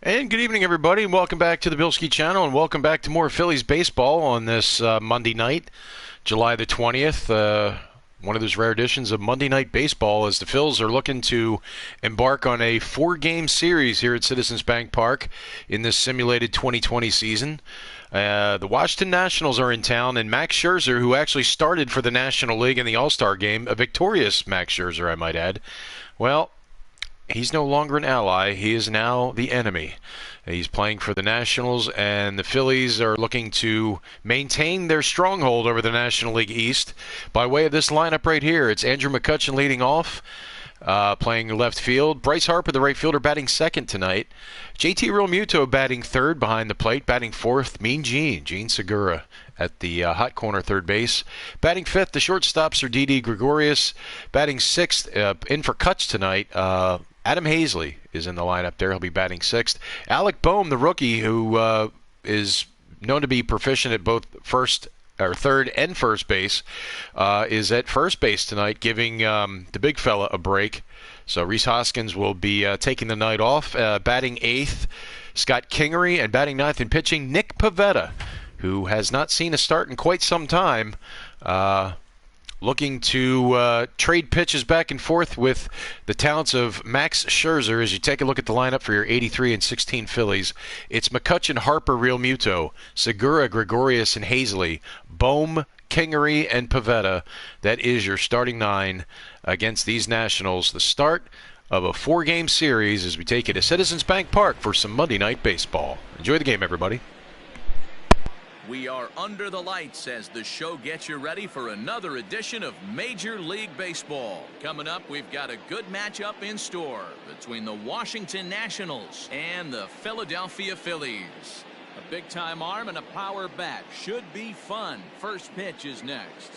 And good evening, everybody, and welcome back to the Bilskie channel, and welcome back to more Phillies baseball on this Monday night, July the 20th. One of those rare editions of Monday Night Baseball as the Phils are looking to embark on a four-game series here at Citizens Bank Park in this simulated 2020 season. The Washington Nationals are in town, and Max Scherzer, who actually started for the National League in the All-Star game, a victorious Max Scherzer, I might add, well, he's no longer an ally. He is now the enemy. He's playing for the Nationals, and the Phillies are looking to maintain their stronghold over the National League East by way of this lineup right here. It's Andrew McCutchen leading off, playing left field. Bryce Harper, the right fielder, batting second tonight. JT Realmuto batting third behind the plate. Batting fourth, Mean Gene Segura at the hot corner third base. Batting fifth, the shortstops are Didi Gregorius. Batting sixth, in for Cutch tonight, Adam Hazley is in the lineup there. He'll be batting sixth. Alec Boehm, the rookie, who is known to be proficient at both third and first base, is at first base tonight, giving the big fella a break. So Rhys Hoskins will be taking the night off. Batting eighth, Scott Kingery, and batting ninth and pitching, Nick Pivetta, who has not seen a start in quite some time. Looking to trade pitches back and forth with the talents of Max Scherzer as you take a look at the lineup for your 83 and 16 Phillies. It's McCutchen, Harper, Realmuto, Segura, Gregorius, and Hazley, Boehm, Kingery, and Pivetta. That is your starting nine against these Nationals. The start of a four-game series as we take it to Citizens Bank Park for some Monday Night Baseball. Enjoy the game, everybody. We are under the lights as the show gets you ready for another edition of Major League Baseball. Coming up, we've got a good matchup in store between the Washington Nationals and the Philadelphia Phillies. A big-time arm and a power bat. Should be fun. First pitch is next.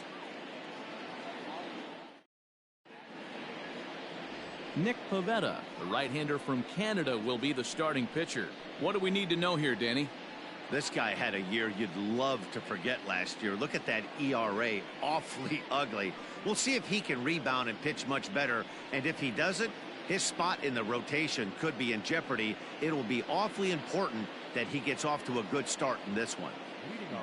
Nick Pivetta, the right-hander from Canada, will be the starting pitcher. What do we need to know here, Danny? This guy had a year you'd love to forget last year. Look at that ERA, awfully ugly. We'll see if he can rebound and pitch much better. And if he doesn't, his spot in the rotation could be in jeopardy. It will be awfully important that he gets off to a good start in this one.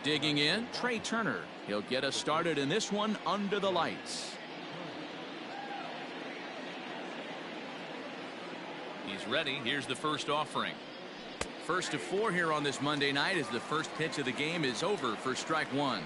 Digging in, Trey Turner. He'll get us started in this one under the lights. He's ready. Here's the first offering. First of four here on this Monday night as the first pitch of the game is over for strike one.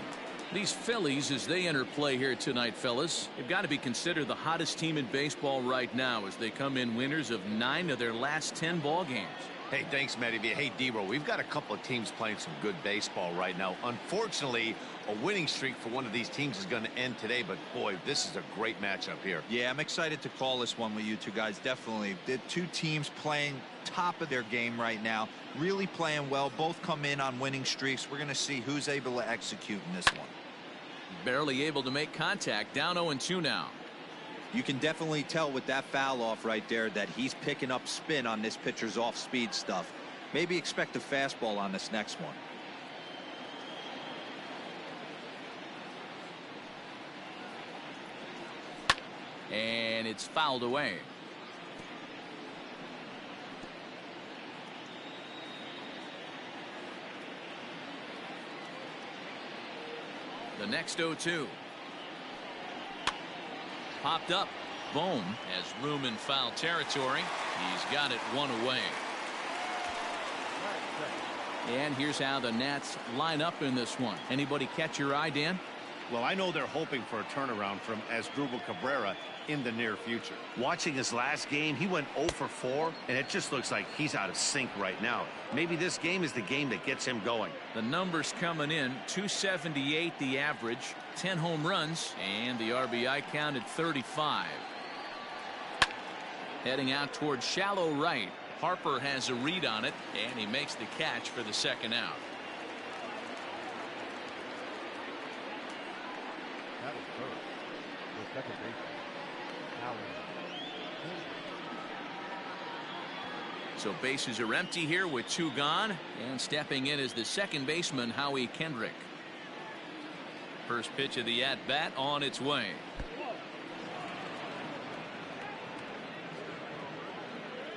These Phillies, as they enter play here tonight, fellas, have got to be considered the hottest team in baseball right now as they come in winners of 9 of their last 10 ball games. Hey, thanks, Matty. Hey, D-Roll, we've got a couple of teams playing some good baseball right now. Unfortunately, a winning streak for one of these teams is going to end today, but boy, this is a great matchup here. Yeah, I'm excited to call this one with you two guys. Definitely. The two teams playing top of their game right now, really playing well. Both come in on winning streaks. We're going to see who's able to execute in this one. Barely able to make contact. Down 0-2 now. You can definitely tell with that foul off right there that he's picking up spin on this pitcher's off-speed stuff. Maybe expect a fastball on this next one. And it's fouled away. The next 0-2. Popped up. Boehm has room in foul territory. He's got it one away. And here's how the Nats line up in this one. Anybody catch your eye, Dan? Well, I know they're hoping for a turnaround from Asdrubal Cabrera in the near future. Watching his last game, he went 0 for 4, and it just looks like he's out of sync right now. Maybe this game is the game that gets him going. The numbers coming in, 278 the average, 10 home runs, and the RBI count at 35. Heading out towards shallow right. Harper has a read on it, and he makes the catch for the second out. That was first. The second baseman. So bases are empty here with 2 gone, and stepping in is the second baseman Howie Kendrick. First pitch of the at-bat on its way.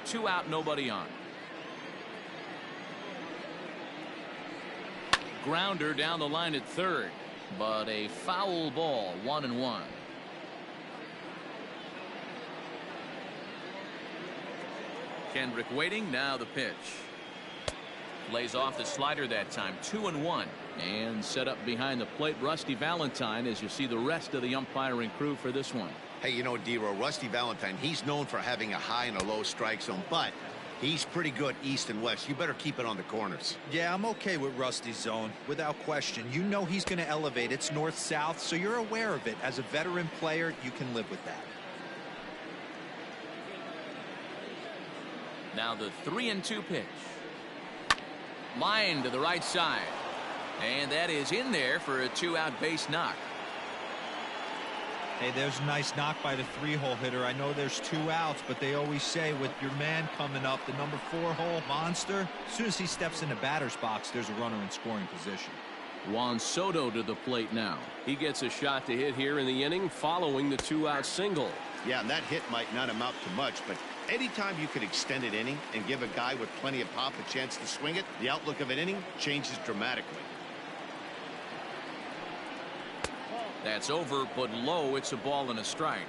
2 out, nobody on. grounder down the line at third, but a foul ball, 1-1. Kendrick waiting. Now the pitch. Lays off the slider that time. 2-1. And set up behind the plate, Rusty Valentine, as you see the rest of the umpiring crew for this one. Hey, you know, D-Row, Rusty Valentine, he's known for having a high and a low strike zone, but he's pretty good east and west. You better keep it on the corners. Yeah, I'm okay with Rusty's zone, without question. You know he's going to elevate. It's north-south, so you're aware of it. As a veteran player, you can live with that. Now the 3-2 pitch. Line to the right side. And that is in there for a 2-out base knock. Hey, there's a nice knock by the 3-hole hitter. I know there's 2 outs, but they always say with your man coming up, the number 4-hole monster, as soon as he steps in the batter's box, there's a runner in scoring position. Juan Soto to the plate now. He gets a shot to hit here in the inning following the 2-out single. Yeah, and that hit might not amount to much, but anytime you can extend an inning and give a guy with plenty of pop a chance to swing it, the outlook of an inning changes dramatically. That's over, but low. It's a ball and a strike.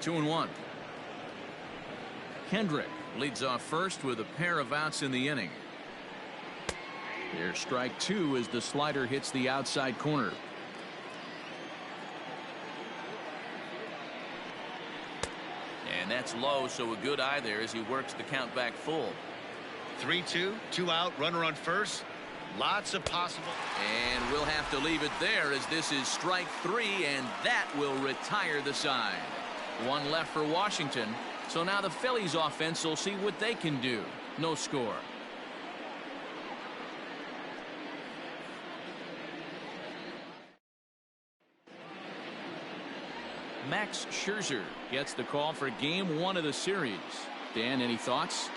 Two and one. Kendrick leads off first with a pair of outs in the inning. Here's strike 2 as the slider hits the outside corner. And that's low, so a good eye there as he works the count back full. 3-2, 2 out, runner on first. Lots of possible. And we'll have to leave it there as this is strike 3, and that will retire the side. One left for Washington. So now the Phillies offense will see what they can do. No score. Max Scherzer gets the call for game 1 of the series. Dan, any thoughts?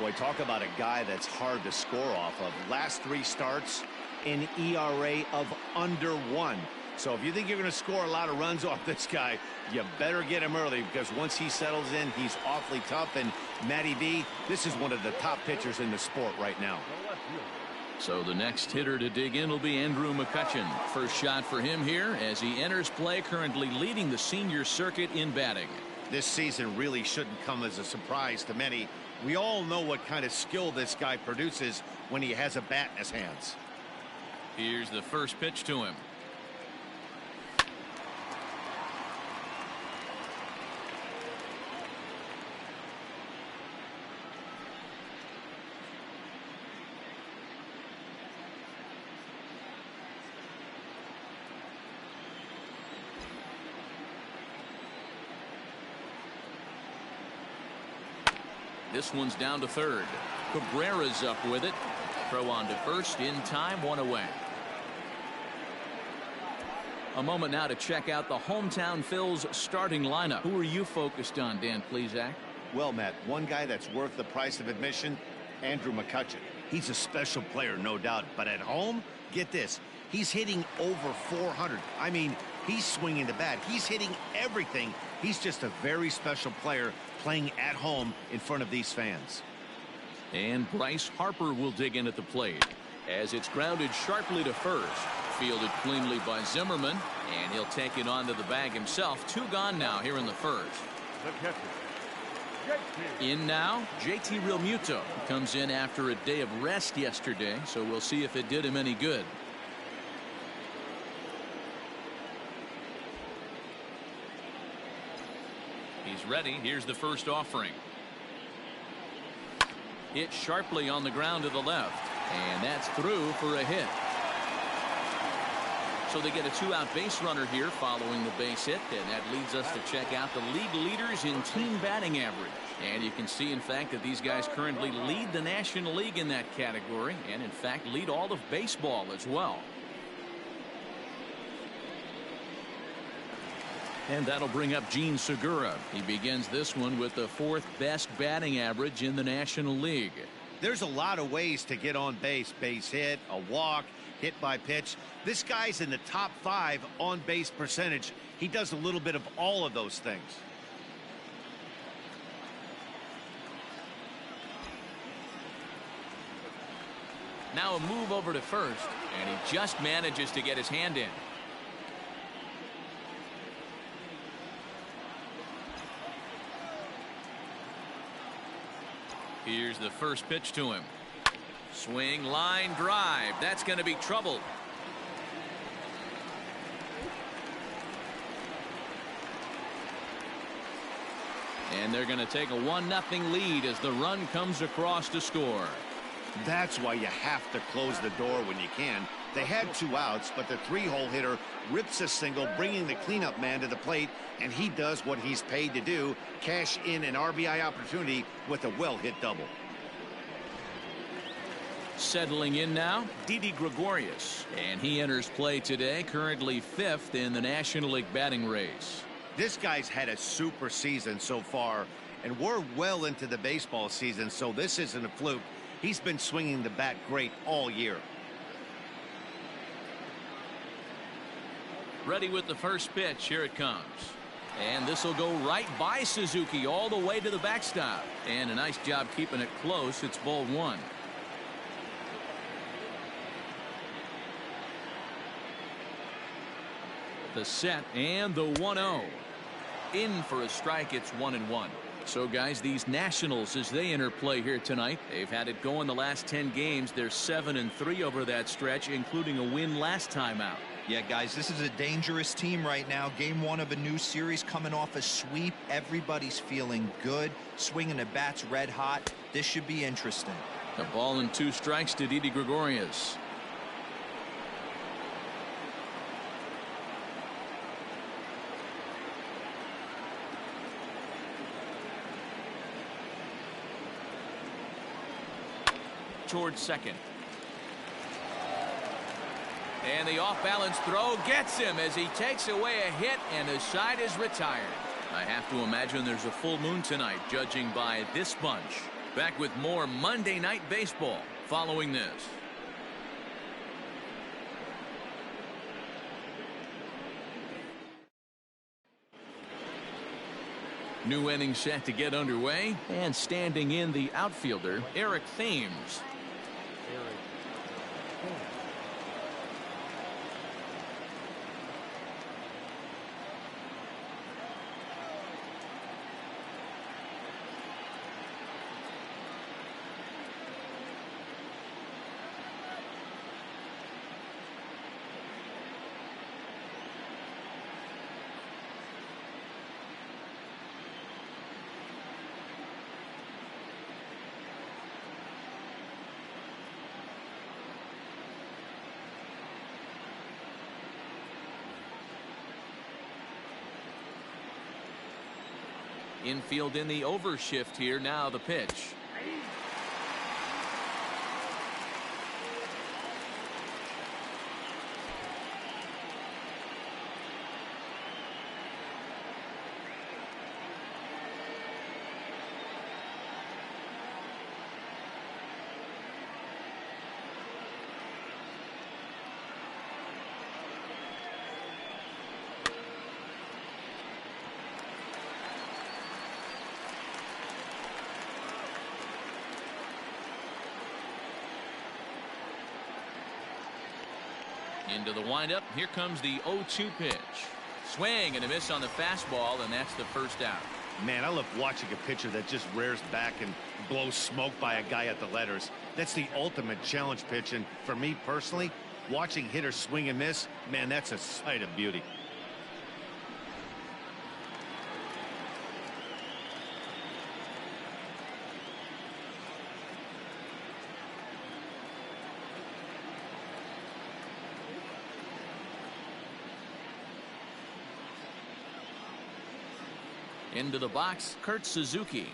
Boy, talk about a guy that's hard to score off of. Last 3 starts, an ERA of under 1. So if you think you're going to score a lot of runs off this guy, you better get him early, because once he settles in, he's awfully tough. And Matty B, this is one of the top pitchers in the sport right now. So the next hitter to dig in will be Andrew McCutchen. First shot for him here as he enters play, currently leading the senior circuit in batting. This season really shouldn't come as a surprise to many. We all know what kind of skill this guy produces when he has a bat in his hands. Here's the first pitch to him. This one's down to third. Cabrera's up with it. Throw on to first in time, 1 away. A moment now to check out the hometown Phils starting lineup. Who are you focused on, Dan Plesac? Well, Matt, one guy that's worth the price of admission, Andrew McCutchen. He's a special player, no doubt. But at home, get this, he's hitting over 400. I mean, he's swinging the bat. He's hitting everything. He's just a very special player playing at home in front of these fans. And Bryce Harper will dig in at the plate as it's grounded sharply to first. Fielded cleanly by Zimmerman, and he'll take it onto the bag himself. 2 gone now here in the first. The catcher, In now, JT Realmuto comes in after a day of rest yesterday, so we'll see if it did him any good. He's ready. Here's the first offering. Hit sharply on the ground to the left, and that's through for a hit. So they get a 2-out base runner here following the base hit, and that leads us to check out the league leaders in team batting average. And you can see, in fact, that these guys currently lead the National League in that category, and in fact lead all of baseball as well. And that'll bring up Gene Segura. He begins this one with the 4th best batting average in the National League. There's a lot of ways to get on base. Base hit, a walk, hit by pitch. This guy's in the top 5 on base percentage. He does a little bit of all of those things. Now a move over to first, and he just manages to get his hand in. Here's the first pitch to him. Swing, line, drive. That's going to be trouble. And they're going to take a 1-0 lead as the run comes across to score. That's why you have to close the door when you can. They had 2 outs, but the 3-hole hitter rips a single, bringing the cleanup man to the plate, and he does what he's paid to do, cash in an RBI opportunity with a well-hit double. Settling in now, Didi Gregorius, and he enters play today, currently 5th in the National League batting race. This guy's had a super season so far, and we're well into the baseball season, so this isn't a fluke. He's been swinging the bat great all year. Ready with the first pitch. Here it comes. And this will go right by Suzuki all the way to the backstop. And a nice job keeping it close. It's ball 1. The set and the 1-0. In for a strike. It's 1-1. So, guys, these Nationals, as they enter play here tonight, they've had it going the last 10 games. They're 7-3 over that stretch, including a win last time out. Yeah, guys, this is a dangerous team right now. Game 1 of a new series, coming off a sweep. Everybody's feeling good, swinging the bats red hot. This should be interesting. A ball and 2 strikes to Didi Gregorius. Towards second. And the off-balance throw gets him as he takes away a hit, and the side is retired. I have to imagine there's a full moon tonight, judging by this bunch. Back with more Monday Night Baseball following this. New inning set to get underway, and standing in the outfielder, Eric Thames. Infield in the overshift here. Now the pitch. Into the windup. Here comes the 0-2 pitch. Swing and a miss on the fastball, and that's the first out. Man, I love watching a pitcher that just rears back and blows smoke by a guy at the letters. That's the ultimate challenge pitch, and for me personally, watching hitters swing and miss, man, that's a sight of beauty. Into the box, Kurt Suzuki.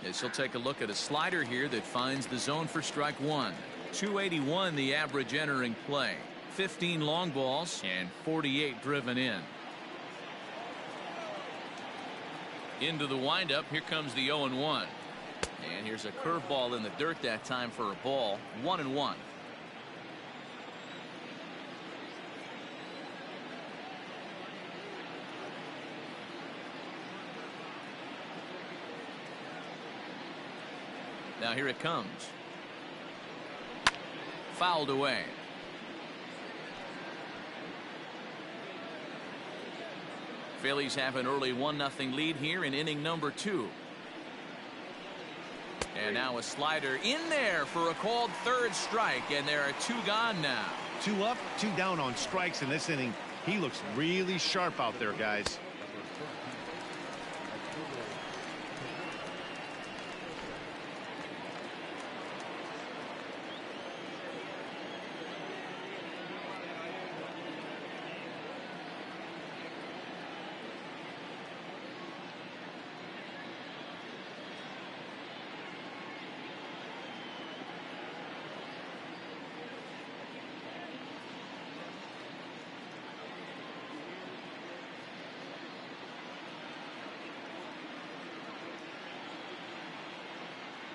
As he'll take a look at a slider here that finds the zone for strike 1. 281 the average entering play. 15 long balls and 48 driven in. Into the windup. Here comes the 0-1. And here's a curveball in the dirt that time for a ball. 1-1. Now here it comes. Fouled away. Phillies have an early 1-0 lead here in inning number 2. And now a slider in there for a called third strike, and there are 2 gone now. 2 up, 2 down on strikes in this inning. He looks really sharp out there, guys.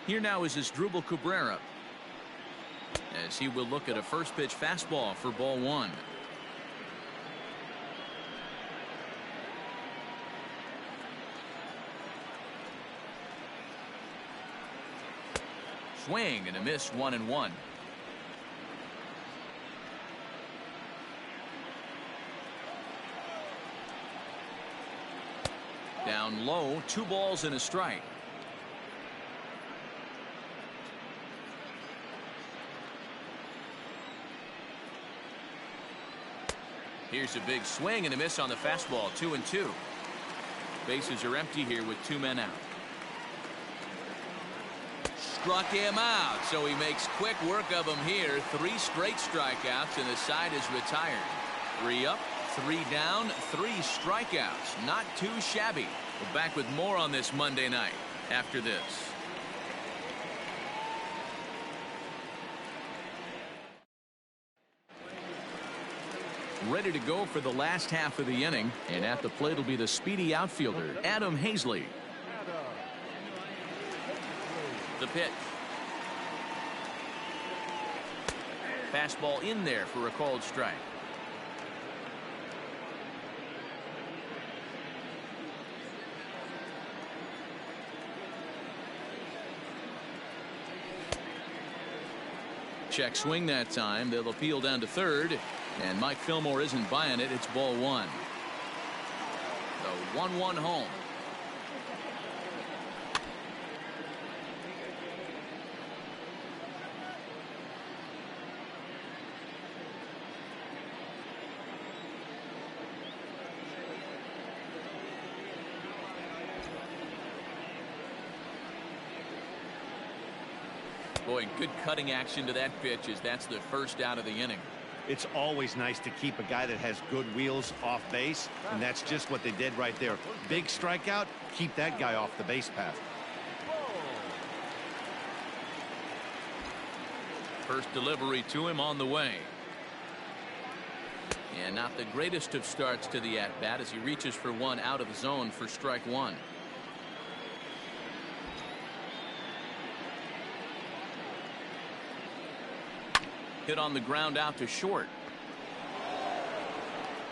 Here now is Asdrubal Cabrera, as he will look at a first pitch fastball for ball 1. Swing and a miss, 1-1. Down low, 2 balls and a strike. Here's a big swing and a miss on the fastball, 2-2. Bases are empty here with 2 men out. Struck him out, so he makes quick work of him here. 3 straight strikeouts, and the side is retired. 3 up, 3 down, 3 strikeouts. Not too shabby. We're back with more on this Monday night after this. Ready to go for the last half of the inning, and at the plate will be the speedy outfielder Adam Hazley. The pitch. Fastball in there for a called strike. Check swing that time. They'll appeal down to third. And Mike Fillmore isn't buying it. It's ball 1. The 1-1 home. Boy, good cutting action to that pitch, as that's the first out of the inning. It's always nice to keep a guy that has good wheels off base, and that's just what they did right there. Big strikeout, keep that guy off the base path. First delivery to him on the way. And not the greatest of starts to the at-bat as he reaches for one out of the zone for strike 1. Hit on the ground out to short.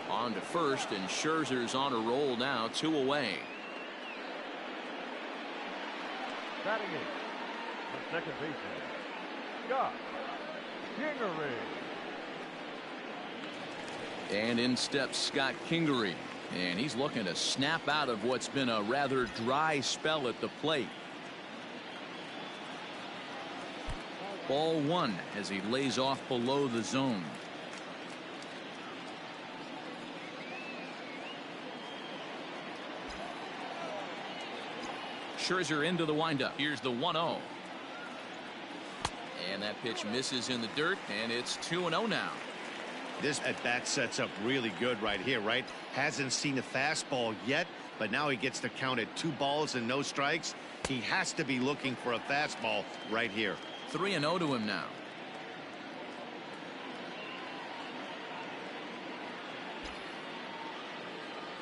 On to first, and Scherzer's on a roll now, 2 away. Batting it, the second baseman, Scott Kingery. And in steps Scott Kingery, and he's looking to snap out of what's been a rather dry spell at the plate. Ball 1 as he lays off below the zone. Scherzer into the windup. Here's the 1-0. And that pitch misses in the dirt, and it's 2-0 now. This at-bat sets up really good right here, right? Hasn't seen a fastball yet, but now he gets to count at 2 balls and no strikes. He has to be looking for a fastball right here. 3-0 to him now.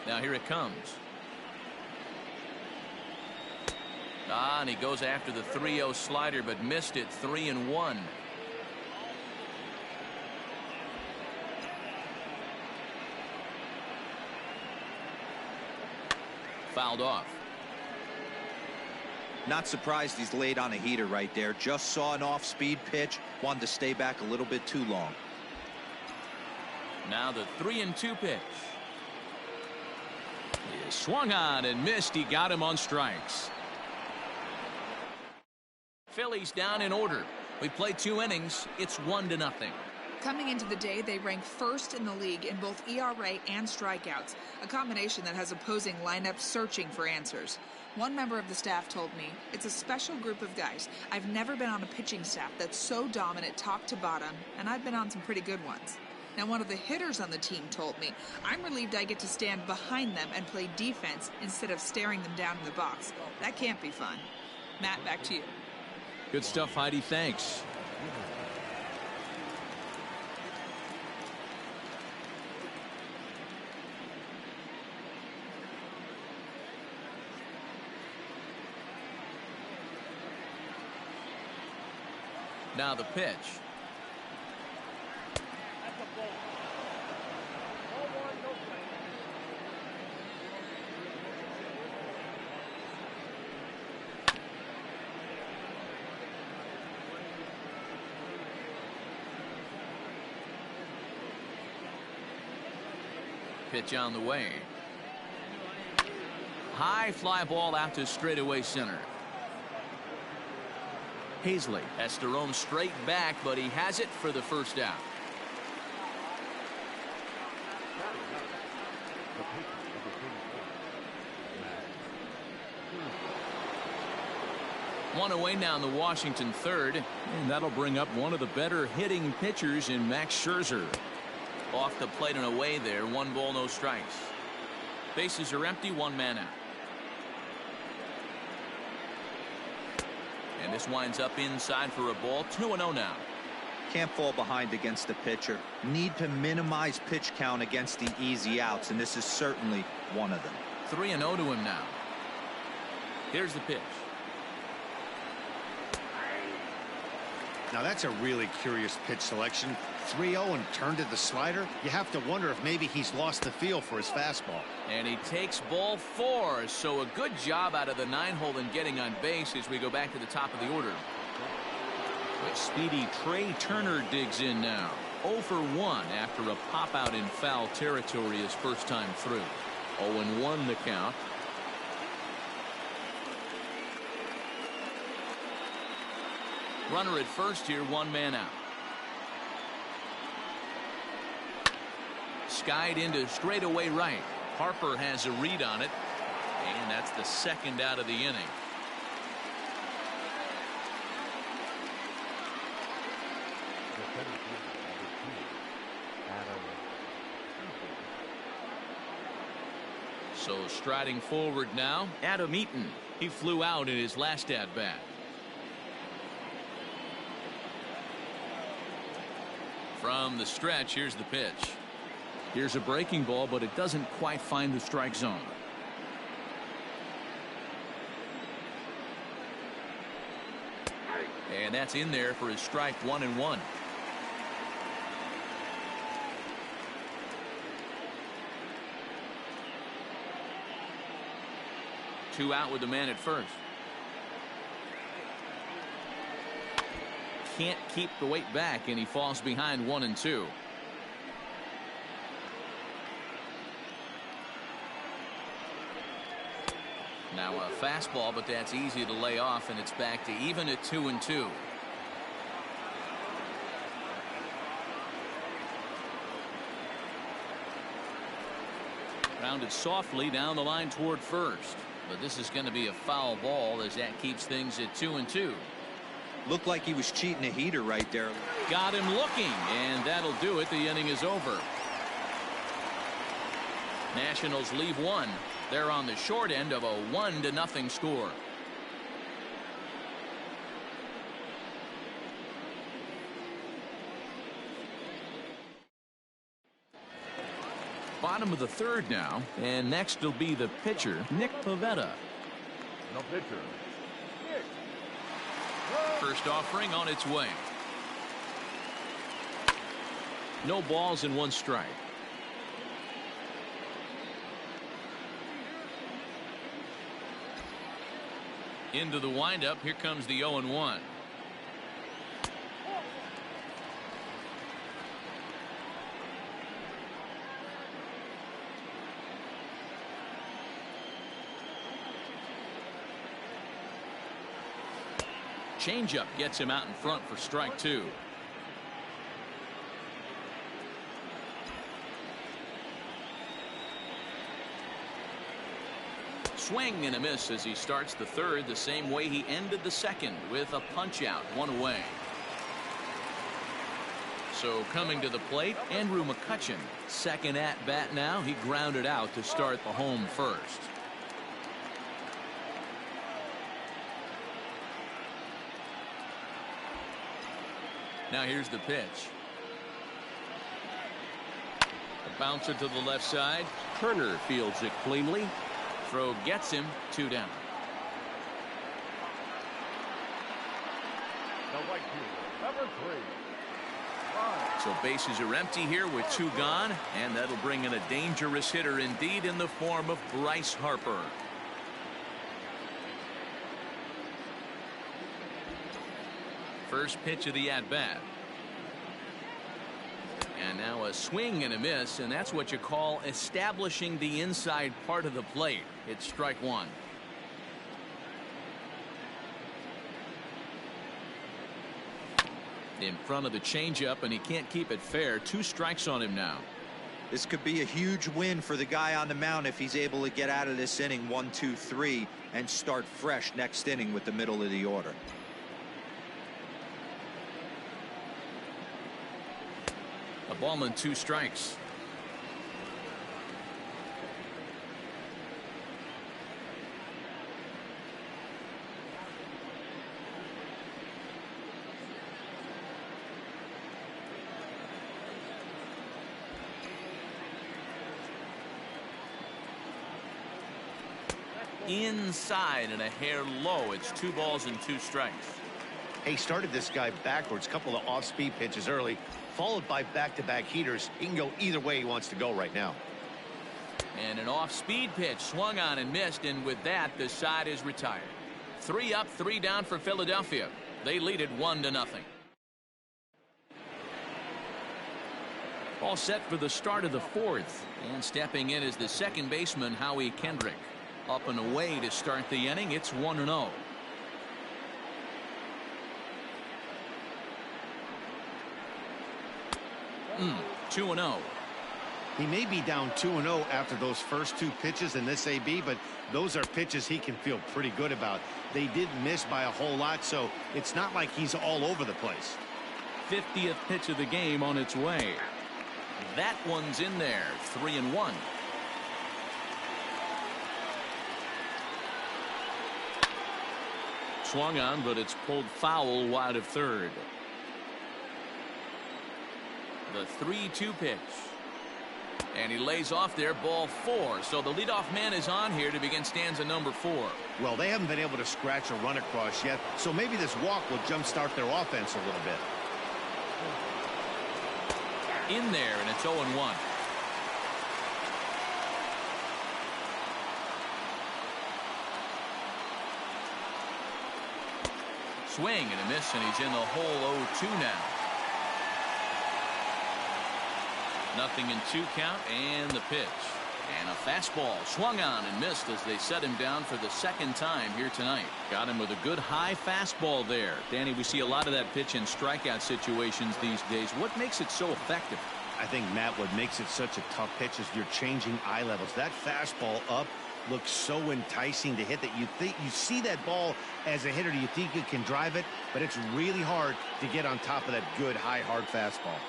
Now here it comes. And he goes after the 3-0 slider, but missed it. 3-1. Fouled off. Not surprised he's laid on a heater right there. Just saw an off-speed pitch. Wanted to stay back a little bit too long. Now the 3-2 pitch. He swung on and missed. He got him on strikes. Phillies down in order. We played 2 innings. It's 1-0. Coming into the day, they rank first in the league in both ERA and strikeouts, a combination that has opposing lineups searching for answers. One member of the staff told me, "It's a special group of guys. I've never been on a pitching staff that's so dominant top to bottom, and I've been on some pretty good ones." Now, one of the hitters on the team told me, "I'm relieved I get to stand behind them and play defense instead of staring them down in the box. That can't be fun." Matt, back to you. Good stuff, Heidi. Thanks. Now the pitch. Pitch on the way. High fly ball out to straightaway center. Hazley has to roam straight back, but he has it for the first out. One away now in the Washington third, and that'll bring up one of the better hitting pitchers in Max Scherzer. Off the plate and away there. 1 ball, no strikes. Bases are empty. 1 man out. And this winds up inside for a ball. 2-0 now. Can't fall behind against the pitcher. Need to minimize pitch count against the easy outs, and this is certainly one of them. 3-0 to him now. Here's the pitch. Now that's a really curious pitch selection. 3-0 and turned to the slider. You have to wonder if maybe he's lost the feel for his fastball. And he takes ball 4. So a good job out of the 9-hole in getting on base as we go back to the top of the order. Speedy Trey Turner digs in now. 0 for 1 after a pop out in foul territory his first time through. 0-1 the count. Runner at first here. 1 man out. Skied into straightaway right. Harper has a read on it, and that's the second out of the inning. So striding forward now, Adam Eaton. He flew out in his last at bat. From the stretch, here's the pitch. Here's a breaking ball, but it doesn't quite find the strike zone. And that's in there for his strike. 1-1. Two out with the man at first. Can't keep the weight back, and he falls behind 1-2. Now a fastball, but that's easy to lay off, and it's back to even at 2-2. Rounded softly down the line toward first, but this is going to be a foul ball as that keeps things at 2-2. Looked like he was cheating a heater right there. Got him looking, and that'll do it. The inning is over. Nationals leave 1. They're on the short end of a 1-0 score. Bottom of the third now, and next will be the pitcher, Nick Pivetta. No pitcher. First offering on its way. No balls and 1 strike. Into the windup. Here comes the 0-1. Changeup gets him out in front for strike 2. Swing and a miss as he starts the third the same way he ended the second, with a punch out, 1 away. So coming to the plate, Andrew McCutchen. Second at bat now. He grounded out to start the home first. Now here's the pitch. A bouncer to the left side. Turner fields it cleanly. Throw gets him, 2 down. The right fielder, number 3. So bases are empty here with 2 gone, and that'll bring in a dangerous hitter indeed in the form of Bryce Harper. First pitch of the at-bat. And now a swing and a miss, and that's what you call establishing the inside part of the plate. It's strike 1. In front of the changeup, and he can't keep it fair. 2 strikes on him now. This could be a huge win for the guy on the mound if he's able to get out of this inning 1, 2, 3 and start fresh next inning with the middle of the order. A ball and 2 strikes. Inside and a hair low. It's 2 balls and 2 strikes. He started this guy backwards, couple of off-speed pitches early, followed by back-to-back heaters. He can go either way he wants to go right now. And an off-speed pitch swung on and missed, and with that the side is retired. 3 up, 3 down for Philadelphia. They lead it 1-0. All set for the start of the 4th, and stepping in is the second baseman Howie Kendrick. Up and away to start the inning. It's 1-0. 2-0. He may be down 2-0 after those first 2 pitches in this AB, but those are pitches he can feel pretty good about. They did miss by a whole lot, so it's not like he's all over the place. 50th pitch of the game on its way. That one's in there. 3-1. Swung on, but it's pulled foul wide of third. The 3-2 pitch. And he lays off there, ball 4. So the leadoff man is on here to begin stanza number 4. Well, they haven't been able to scratch a run across yet, so maybe this walk will jumpstart their offense a little bit. In there, and it's 0-1. Swing and a miss, and he's in the hole. 0-2 now. 0-2 count, and the pitch. And a fastball swung on and missed as they set him down for the second time here tonight. Got him with a good high fastball there. Danny, we see a lot of that pitch in strikeout situations these days. What makes it so effective? I think, Matt, what makes it such a tough pitch is you're changing eye levels. That fastball up looks so enticing to hit that you see that ball as a hitter, you think you can drive it, but it's really hard to get on top of that good high hard fastball.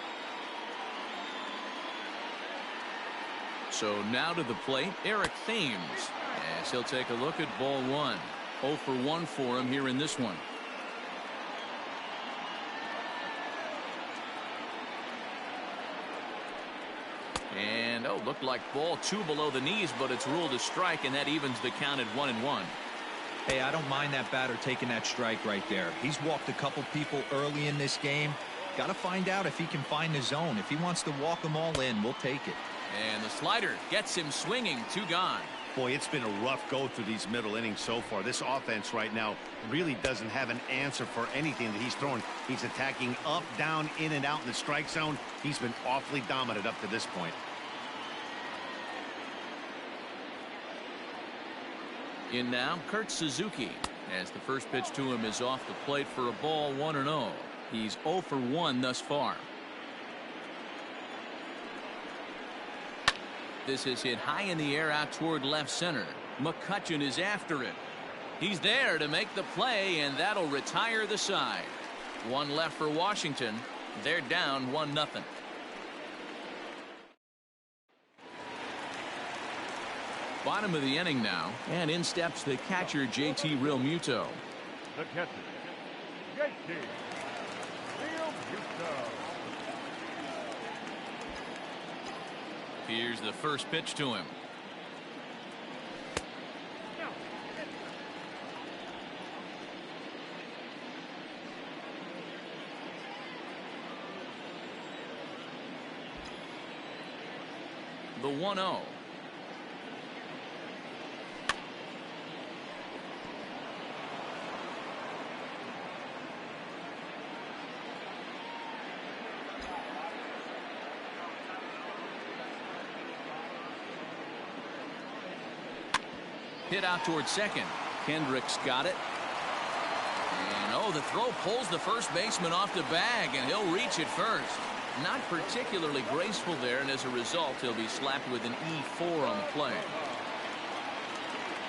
So now to the plate, Eric Thames, as he'll take a look at ball 1. 0 for 1 for him here in this one. And looked like ball 2 below the knees, but it's ruled a strike, and that evens the count at 1-1. Hey, I don't mind that batter taking that strike right there. He's walked a couple people early in this game. Got to find out if he can find the zone. If he wants to walk them all in, we'll take it. And the slider gets him swinging. 2 gone. Boy, it's been a rough go through these middle innings so far. This offense right now really doesn't have an answer for anything that he's throwing. He's attacking up, down, in, and out in the strike zone. He's been awfully dominant up to this point. In now, Kurt Suzuki, as the first pitch to him is off the plate for a ball, 1-0. He's 0 for 1 thus far. This is hit high in the air out toward left center. McCutchen is after it. He's there to make the play, and that'll retire the side. One left for Washington. They're down 1-0. Bottom of the inning now, and in steps the catcher, JT Realmuto. The catcher, JT Realmuto. Here's the first pitch to him. The 1-0. Hit out towards second. Kendricks got it. And oh, the throw pulls the first baseman off the bag, and he'll reach it first. Not particularly graceful there, and as a result, he'll be slapped with an E4 on the play.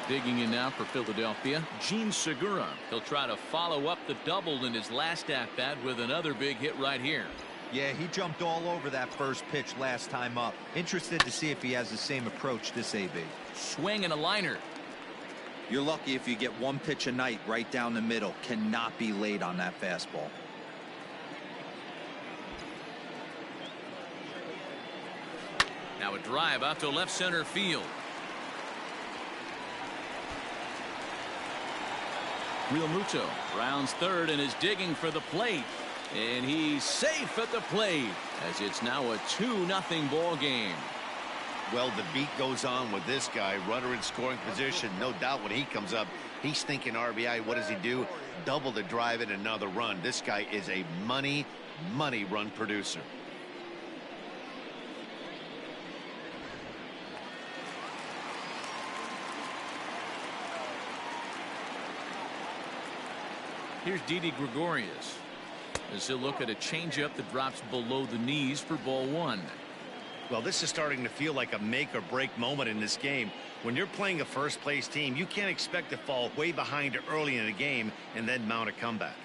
Digging in now for Philadelphia, Gene Segura. He'll try to follow up the double in his last at-bat with another big hit right here. Yeah, he jumped all over that first pitch last time up. Interested to see if he has the same approach this AB. Swing and a liner. You're lucky if you get one pitch a night right down the middle. Cannot be late on that fastball. Now a drive out to left center field. Realmuto rounds third and is digging for the plate. And he's safe at the plate as it's now a 2-0 ball game. Well, the beat goes on with this guy. Runner in scoring position. No doubt when he comes up, he's thinking RBI. What does he do? Double the drive and another run. This guy is a money run producer. Here's Didi Gregorius as he'll look at a changeup that drops below the knees for ball 1. Well, this is starting to feel like a make or break moment in this game. When you're playing a first place team, you can't expect to fall way behind early in the game and then mount a comeback.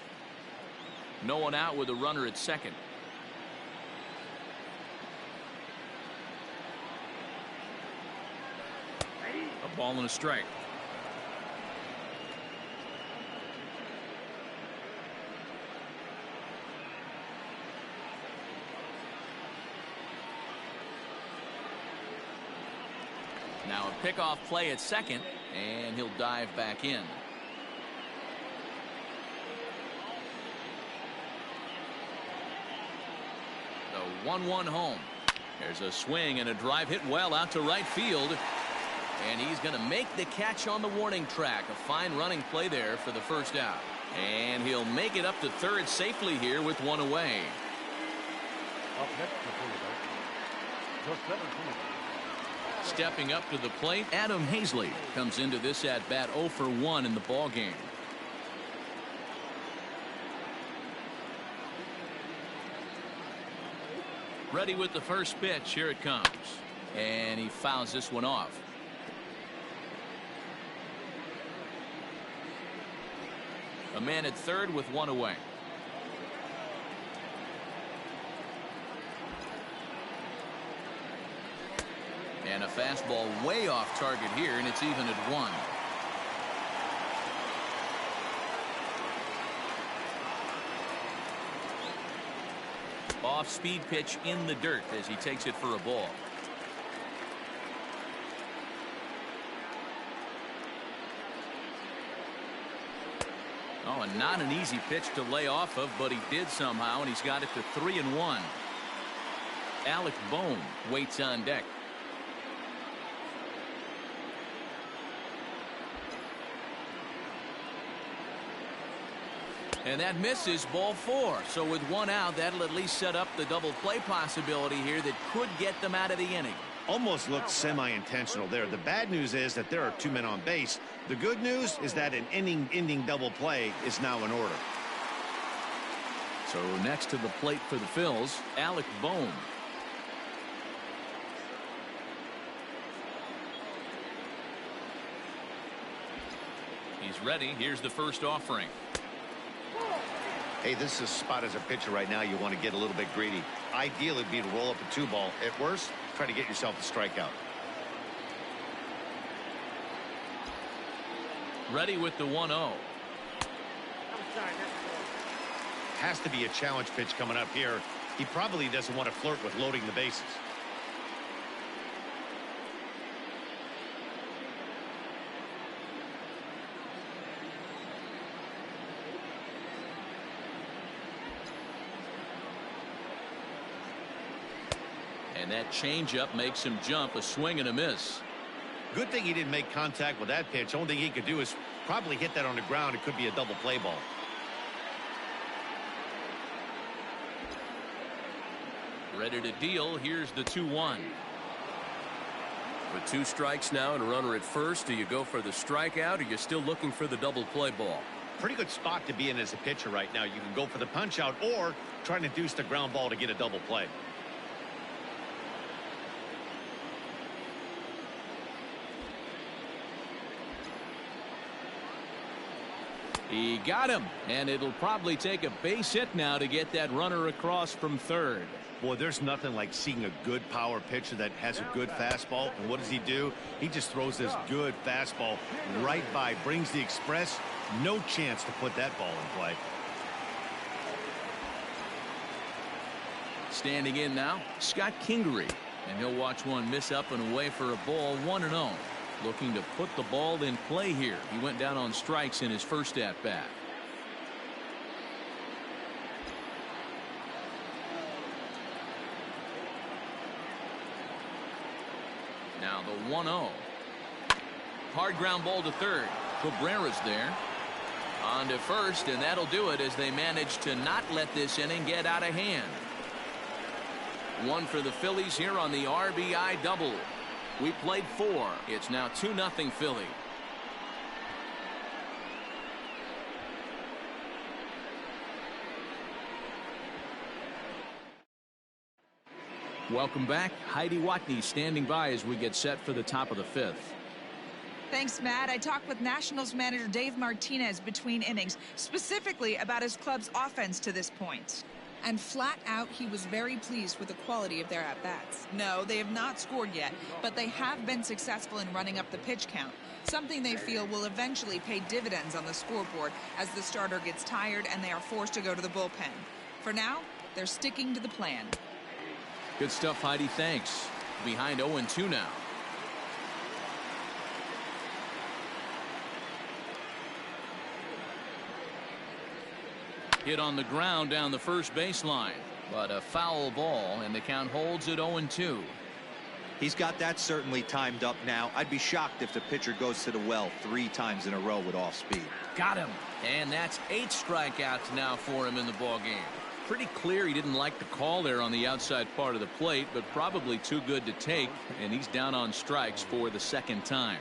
No one out with a runner at second. A ball and a strike. Now a pickoff play at second, and he'll dive back in. The 1-1 home. There's a swing and a drive hit well out to right field. And he's going to make the catch on the warning track. A fine running play there for the first out. And he'll make it up to third safely here with one away. Up next to the center field. Stepping up to the plate, Adam Hazley comes into this at bat 0 for 1 in the ball game. Ready with the first pitch. Here it comes. And he fouls this one off. A man at third with one away. And a fastball way off target here, and it's even at 1. Off speed pitch in the dirt as he takes it for a ball. Oh, and not an easy pitch to lay off of, but he did somehow, and he's got it to 3-1. Alec Bohm waits on deck. And that misses, ball 4. So with 1 out, that'll at least set up the double play possibility here that could get them out of the inning. Almost looked semi-intentional there. The bad news is that there are 2 men on base. The good news is that an inning-ending double play is now in order. So next to the plate for the Phils, Alec Bohm. He's ready. Here's the first offering. Hey, this is a spot as a pitcher right now you want to get a little bit greedy. Ideally, it'd be to roll up a 2-ball. At worst, try to get yourself a strikeout. Ready with the 1-0. Has to be a challenge pitch coming up here. He probably doesn't want to flirt with loading the bases. And that changeup makes him jump, a swing and a miss. Good thing he didn't make contact with that pitch. Only thing he could do is probably hit that on the ground. It could be a double play ball. Ready to deal. Here's the 2-1. With 2 strikes now and a runner at first, do you go for the strikeout or you're still looking for the double play ball? Pretty good spot to be in as a pitcher right now. You can go for the punch out or try to deuce the ground ball to get a double play. He got him, and it'll probably take a base hit now to get that runner across from third. Boy, there's nothing like seeing a good power pitcher that has a good fastball. And what does he do? He just throws this good fastball right by, brings the express. No chance to put that ball in play. Standing in now, Scott Kingery, and he'll watch one miss up and away for a ball, 1-0. Looking to put the ball in play here. He went down on strikes in his first at bat. Now the 1-0. Hard ground ball to third. Cabrera's there. On to first, and that'll do it as they manage to not let this inning get out of hand. One for the Phillies here on the RBI double. We played 4. It's now 2-0 Philly. Welcome back. Heidi Watney standing by as we get set for the top of the 5th. Thanks, Matt. I talked with Nationals manager Dave Martinez between innings, specifically about his club's offense to this point. And flat out, he was very pleased with the quality of their at-bats. No, they have not scored yet, but they have been successful in running up the pitch count, something they feel will eventually pay dividends on the scoreboard as the starter gets tired and they are forced to go to the bullpen. For now, they're sticking to the plan. Good stuff, Heidi. Thanks. Behind 0-2 now. Hit on the ground down the first baseline, but a foul ball, and the count holds at 0-2. He's got that certainly timed up now. I'd be shocked if the pitcher goes to the well 3 times in a row with off speed. Got him, and that's 8 strikeouts now for him in the ball game. Pretty clear he didn't like the call there on the outside part of the plate, but probably too good to take, and he's down on strikes for the second time.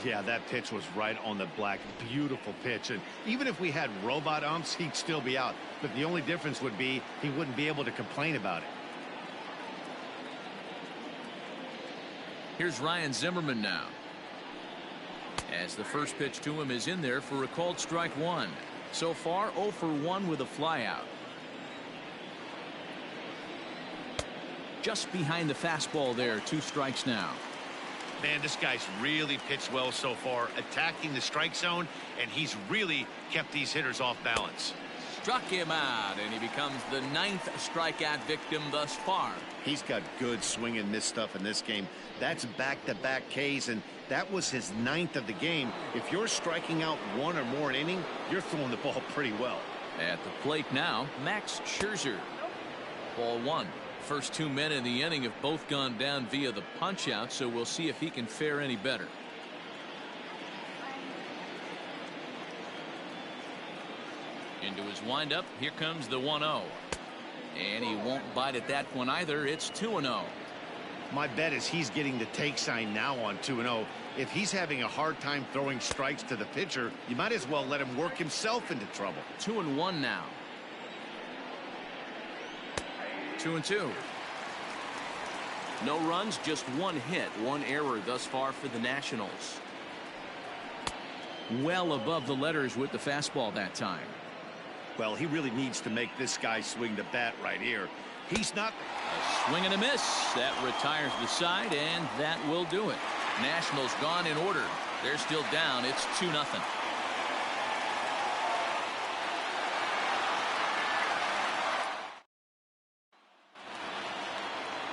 Yeah, that pitch was right on the black. Beautiful pitch. And even if we had robot umps, he'd still be out. But the only difference would be he wouldn't be able to complain about it. Here's Ryan Zimmerman now, as the first pitch to him is in there for a called strike 1. So far 0 for 1 with a flyout. Just behind the fastball there. 2 strikes now. Man, this guy's really pitched well so far, attacking the strike zone, and he's really kept these hitters off balance. Struck him out, and he becomes the 9th strikeout victim thus far. He's got good swing and miss stuff in this game. That's back-to-back Ks, and that was his 9th of the game. If you're striking out 1 or more an inning, you're throwing the ball pretty well. At the plate now, Max Scherzer. Ball 1. First 2 men in the inning have both gone down via the punch-out, so we'll see if he can fare any better. Into his windup. Here comes the 1-0. And he won't bite at that one either. It's 2-0. My bet is he's getting the take sign now on 2-0. If he's having a hard time throwing strikes to the pitcher, you might as well let him work himself into trouble. 2-1 now. 2-2. No runs, just one hit, one error thus far for the Nationals. Well above the letters with the fastball that time. Well, he really needs to make this guy swing the bat right here. He's not. A swing and a miss. That retires the side, and that will do it. Nationals gone in order. They're still down. It's 2-0.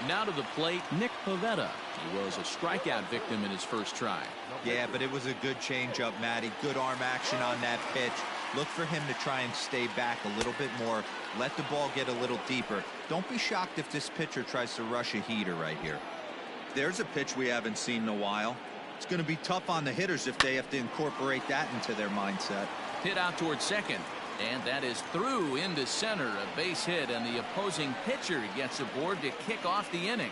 Now to the plate, Nick Pivetta. He was a strikeout victim in his first try. Yeah, but it was a good changeup, Matty. Good arm action on that pitch. Look for him to try and stay back a little bit more. Let the ball get a little deeper. Don't be shocked if this pitcher tries to rush a heater right here. There's a pitch we haven't seen in a while. It's going to be tough on the hitters if they have to incorporate that into their mindset. Hit out towards second. And that is through into center. A base hit, and the opposing pitcher gets aboard to kick off the inning.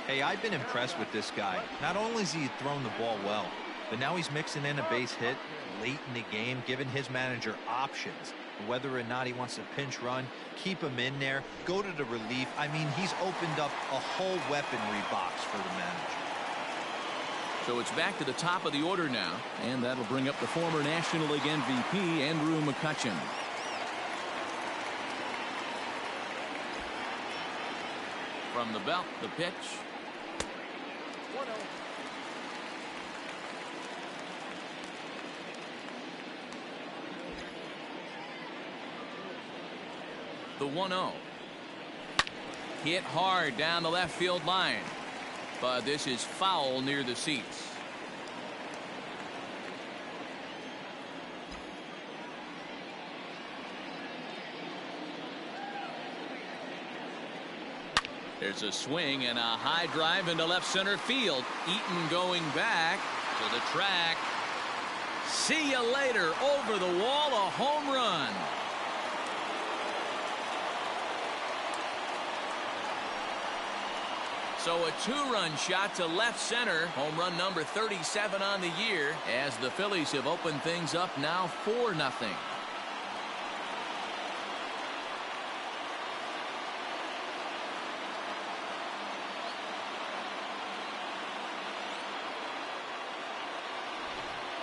Hey, I've been impressed with this guy. Not only has he thrown the ball well, but now he's mixing in a base hit late in the game, giving his manager options. Whether or not he wants a pinch run, keep him in there, go to the relief. I mean, he's opened up a whole weaponry box for the manager. So it's back to the top of the order now, and that'll bring up the former National League MVP, Andrew McCutchen. From the belt, the pitch. 1-0. The 1-0. Hit hard down the left field line. But this is foul near the seats. There's a swing and a high drive into left center field. Eaton going back to the track. See you later. Over the wall, a home run. So a two-run shot to left center. Home run number 37 on the year, as the Phillies have opened things up now 4-0.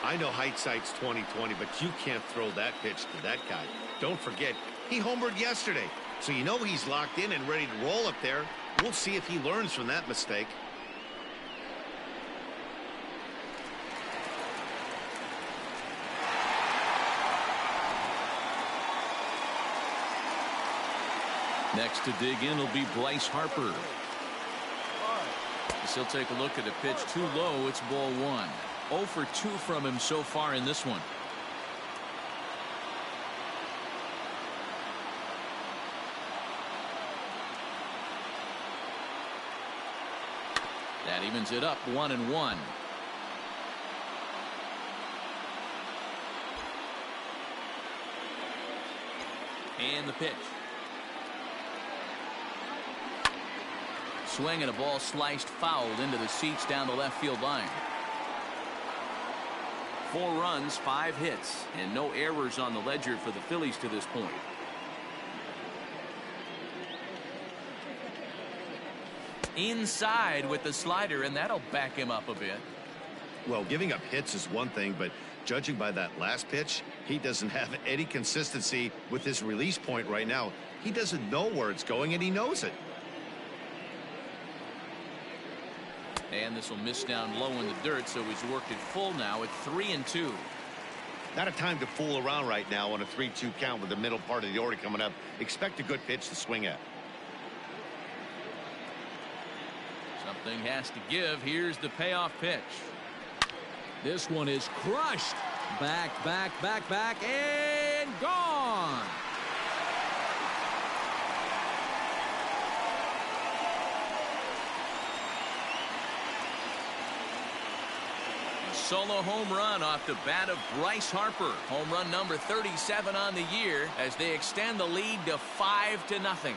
I know hindsight's 20/20, but you can't throw that pitch to that guy. Don't forget, he homered yesterday, so you know he's locked in and ready to roll up there. We'll see if he learns from that mistake. Next to dig in will be Bryce Harper. He'll take a look at a pitch too low. It's ball one. 0 for 2 from him so far in this one. That evens it up 1-1. And the pitch. Swing and a ball sliced fouled into the seats down the left field line. 4 runs, 5 hits, and no errors on the ledger for the Phillies to this point. Inside with the slider, and that'll back him up a bit. Well, giving up hits is one thing, but judging by that last pitch, he doesn't have any consistency with his release point right now. He doesn't know where it's going, and he knows it. And this will miss down low in the dirt, so he's worked it full now at 3-2. Not a time to fool around right now on a 3-2 count with the middle part of the order coming up. Expect a good pitch to swing at. Something has to give. Here's the payoff pitch. This one is crushed. Back, and gone. solo home run off the bat of Bryce Harper. Home run number 37 on the year as they extend the lead to 5-0.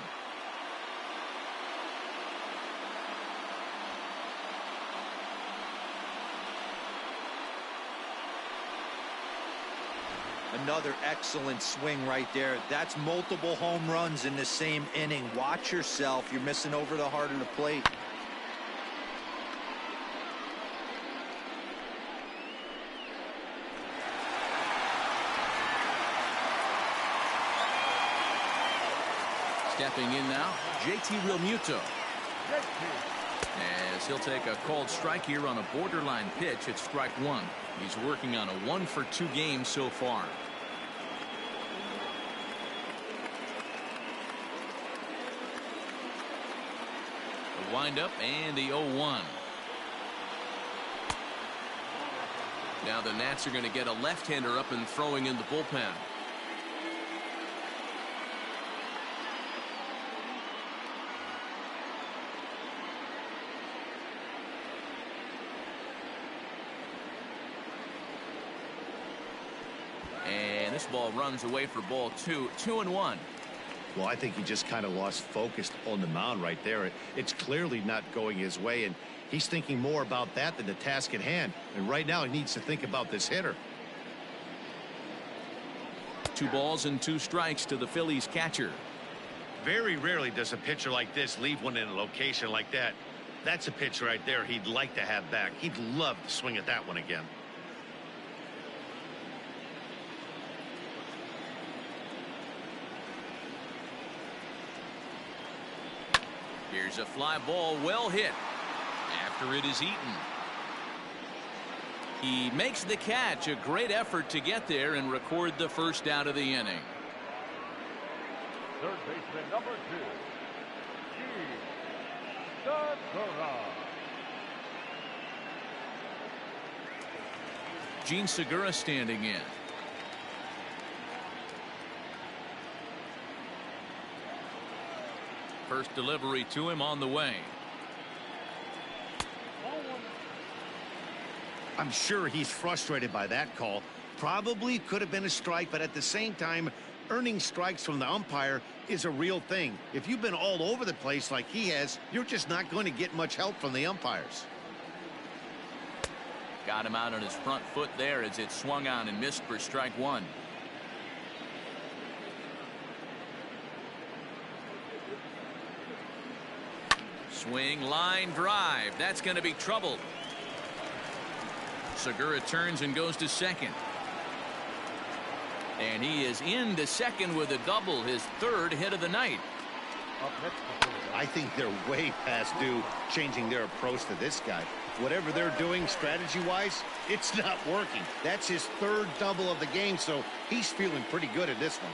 Another excellent swing right there. That's multiple home runs in the same inning. Watch yourself. You're missing over the heart of the plate. Stepping in now, JT Realmuto. As he'll take a called strike here on a borderline pitch at strike one. He's working on a 1-for-2 game so far. The windup and the 0-1. Now the Nats are going to get a left-hander up and throwing in the bullpen. And this ball runs away for ball 2, 2-1. Well, I think he just kind of lost focus on the mound right there. It's clearly not going his way, and he's thinking more about that than the task at hand. And right now, he needs to think about this hitter. 2 balls and 2 strikes to the Phillies catcher. Very rarely does a pitcher like this leave one in a location like that. That's a pitch right there he'd like to have back. He'd love to swing at that one again. Here's a fly ball well hit after it is eaten. He makes the catch. A great effort to get there and record the first out of the inning. Third baseman number 2, Gene Segura standing in. First delivery to him on the way. I'm sure he's frustrated by that call. Probably could have been a strike, but at the same time, earning strikes from the umpire is a real thing. If you've been all over the place like he has, you're just not going to get much help from the umpires. Got him out on his front foot there as it swung on and missed for strike one. Swing, line drive. That's going to be trouble. Segura turns and goes to second. And he is into second with a double, his 3rd hit of the night. I think they're way past due changing their approach to this guy. Whatever they're doing strategy-wise, it's not working. That's his 3rd double of the game, so he's feeling pretty good at this one.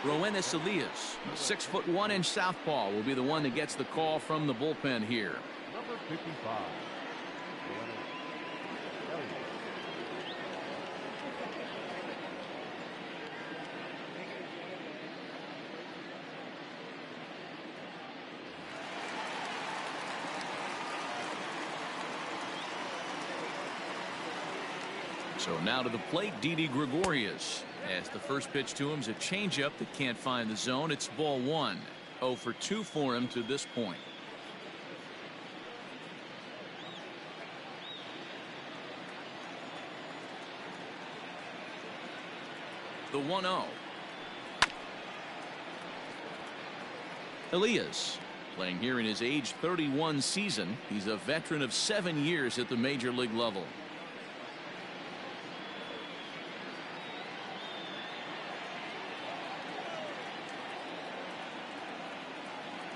Roenis Elias, a 6'1" southpaw, will be the one that gets the call from the bullpen here. number 55. So now to the plate, Didi Gregorius. As the first pitch to him is a changeup that can't find the zone. It's ball 1. 0 for 2 for him to this point. The 1-0. Elias playing here in his age 31 season. He's a veteran of 7 years at the major league level.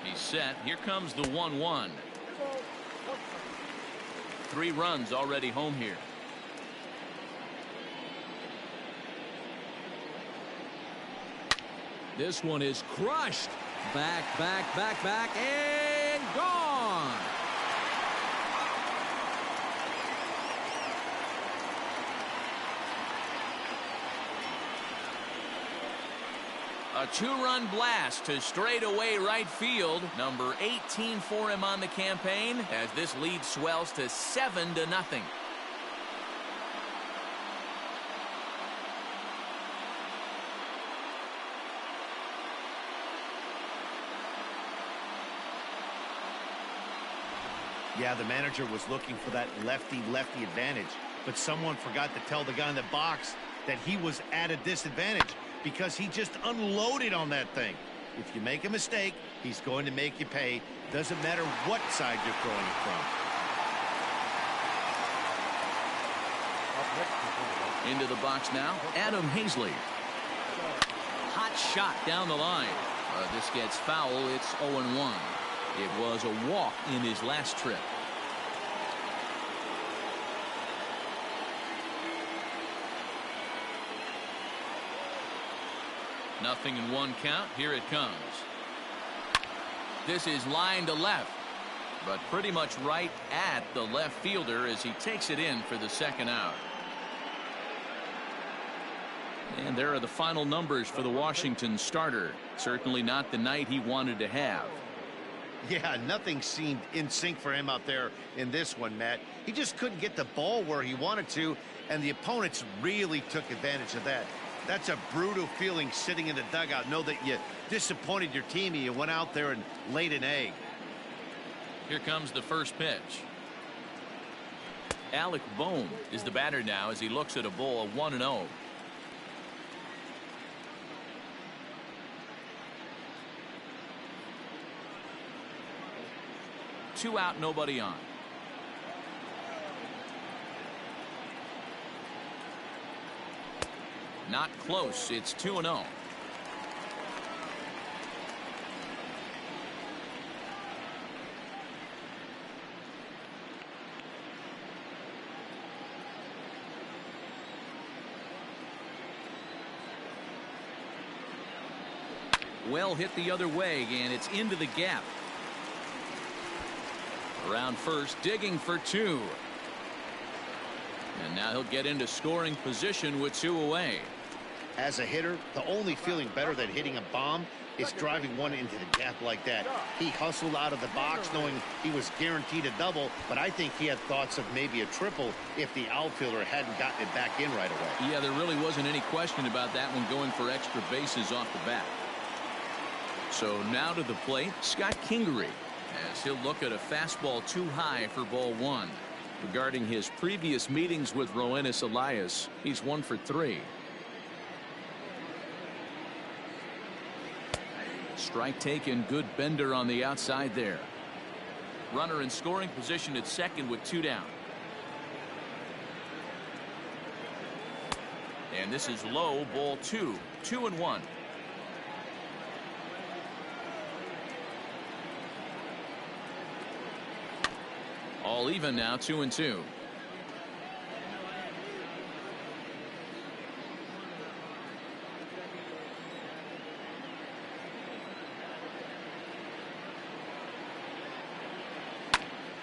He's set. Here comes the 1-1. 3 runs already home here. This one is crushed. Back, and gone. A two-run blast to straightaway right field. Number 18 for him on the campaign as this lead swells to 7-0. Yeah, the manager was looking for that lefty-lefty advantage, but someone forgot to tell the guy in the box that he was at a disadvantage because he just unloaded on that thing. If you make a mistake, he's going to make you pay. Doesn't matter what side you're throwing it from. Into the box now, Adam Hazley. Hot shot down the line. This gets foul. It's 0-1. It was a walk in his last trip. Nothing in one count. Here it comes. This is line to left, but pretty much right at the left fielder as he takes it in for the second out. And there are the final numbers for the Washington starter. Certainly not the night he wanted to have. Yeah, nothing seemed in sync for him out there in this one, Matt. He just couldn't get the ball where he wanted to, and the opponents really took advantage of that. That's a brutal feeling sitting in the dugout. Know that you disappointed your team and you went out there and laid an egg. Here comes the first pitch. Alec Bohm is the batter now as he looks at a ball 1-0. Two out, nobody on. Not close. It's 2-0. Well hit the other way, and it's into the gap. Around first, digging for two. And now he'll get into scoring position with two away. As a hitter, the only feeling better than hitting a bomb is driving one into the gap like that. He hustled out of the box knowing he was guaranteed a double, but I think he had thoughts of maybe a triple if the outfielder hadn't gotten it back in right away. Yeah, there really wasn't any question about that one, going for extra bases off the bat. So now to the plate, Scott Kingery, as he'll look at a fastball too high for ball one. Regarding his previous meetings with Roenis Elias, he's 1 for 3. Strike taken, good bender on the outside there. Runner in scoring position at second with 2 down. And this is low, ball 2. 2-1. All even now, 2-2.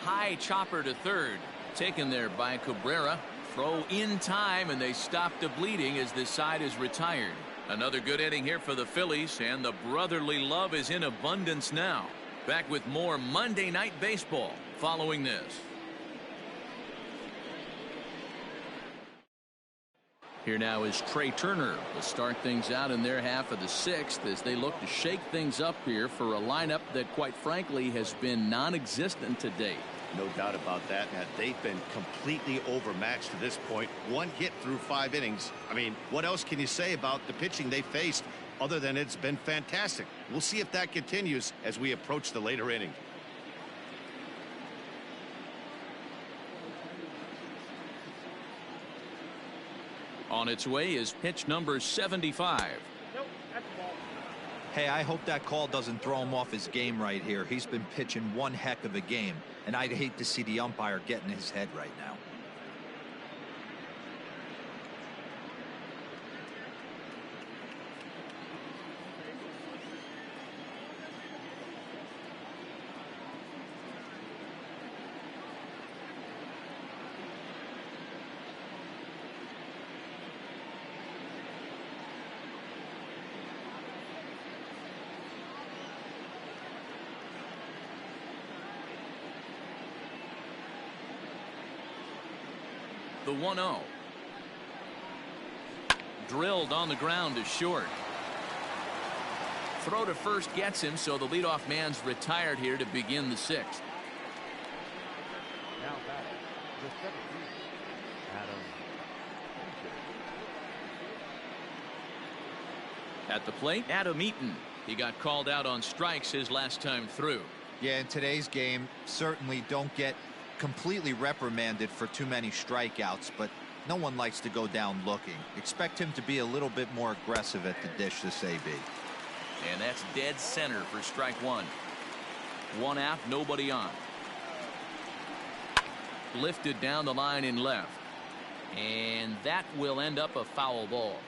High chopper to third, taken there by Cabrera. Throw in time, and they stop the bleeding as this side is retired. Another good inning here for the Phillies, and the brotherly love is in abundance now. Back with more Monday Night Baseball following this. Here now is Trey Turner to start things out in their half of the 6th as they look to shake things up here for a lineup that, quite frankly, has been non-existent to date. No doubt about that, Matt. They've been completely overmatched to this point. 1 hit through 5 innings. I mean, what else can you say about the pitching they faced other than it's been fantastic? We'll see if that continues as we approach the later inning. On its way is pitch number 75. Hey, I hope that call doesn't throw him off his game right here. He's been pitching one heck of a game, and I'd hate to see the umpire get in his head right now. The 1-0. Drilled on the ground to short. Throw to first gets him, so the leadoff man's retired here to begin the 6th. Now batting, the 17th, Adam. At the plate, Adam Eaton. He got called out on strikes his last time through. Yeah, in today's game, certainly don't get completely reprimanded for too many strikeouts, but no one likes to go down looking. Expect him to be a little bit more aggressive at the dish this AB. And that's dead center for strike 1. 1 out, nobody on. Lifted down the line in left. And that will end up a foul ball.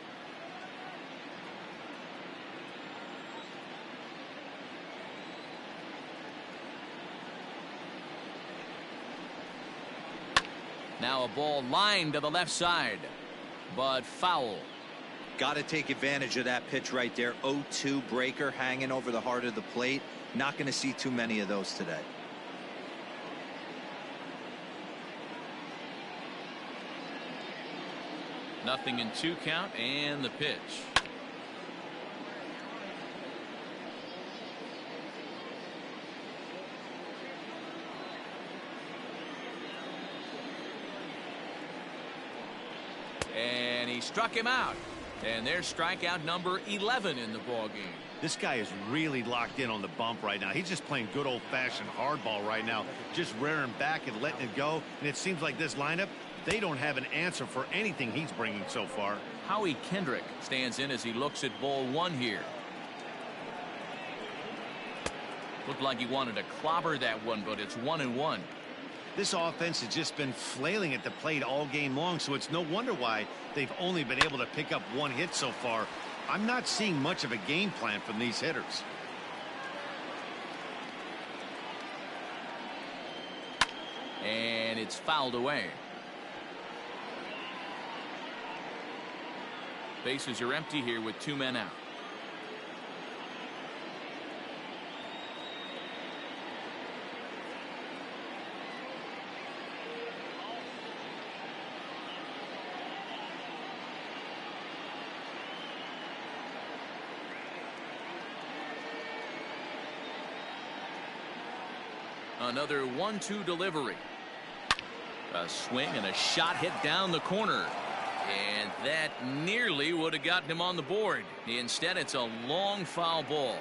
Now a ball lined to the left side, but foul. Got to take advantage of that pitch right there. 0-2 breaker hanging over the heart of the plate. Not going to see too many of those today. Nothing in 2 count, and the pitch. And he struck him out. And there's strikeout number 11 in the ball game. This guy is really locked in on the bump right now. He's just playing good old-fashioned hardball right now, just rearing back and letting it go. And it seems like this lineup, they don't have an answer for anything he's bringing so far. Howie Kendrick stands in as he looks at ball 1 here. Looked like he wanted to clobber that one, but it's 1-1. This offense has just been flailing at the plate all game long, so it's no wonder why they've only been able to pick up 1 hit so far. I'm not seeing much of a game plan from these hitters. And it's fouled away. Bases are empty here with 2 men out. Another 1-2 delivery. A swing and a shot hit down the corner. And that nearly would have gotten him on the board. Instead, it's a long foul ball.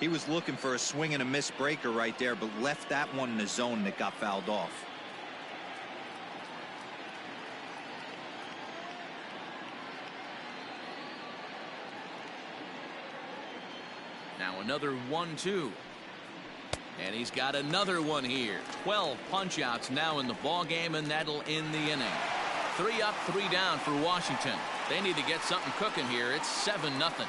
He was looking for a swing and a miss breaker right there, but left that one in the zone that got fouled off. Now another 1-2. And he's got another one here. 12 punch outs now in the ball game, and that'll end the inning. 3 up, 3 down for Washington. They need to get something cooking here. It's 7-0.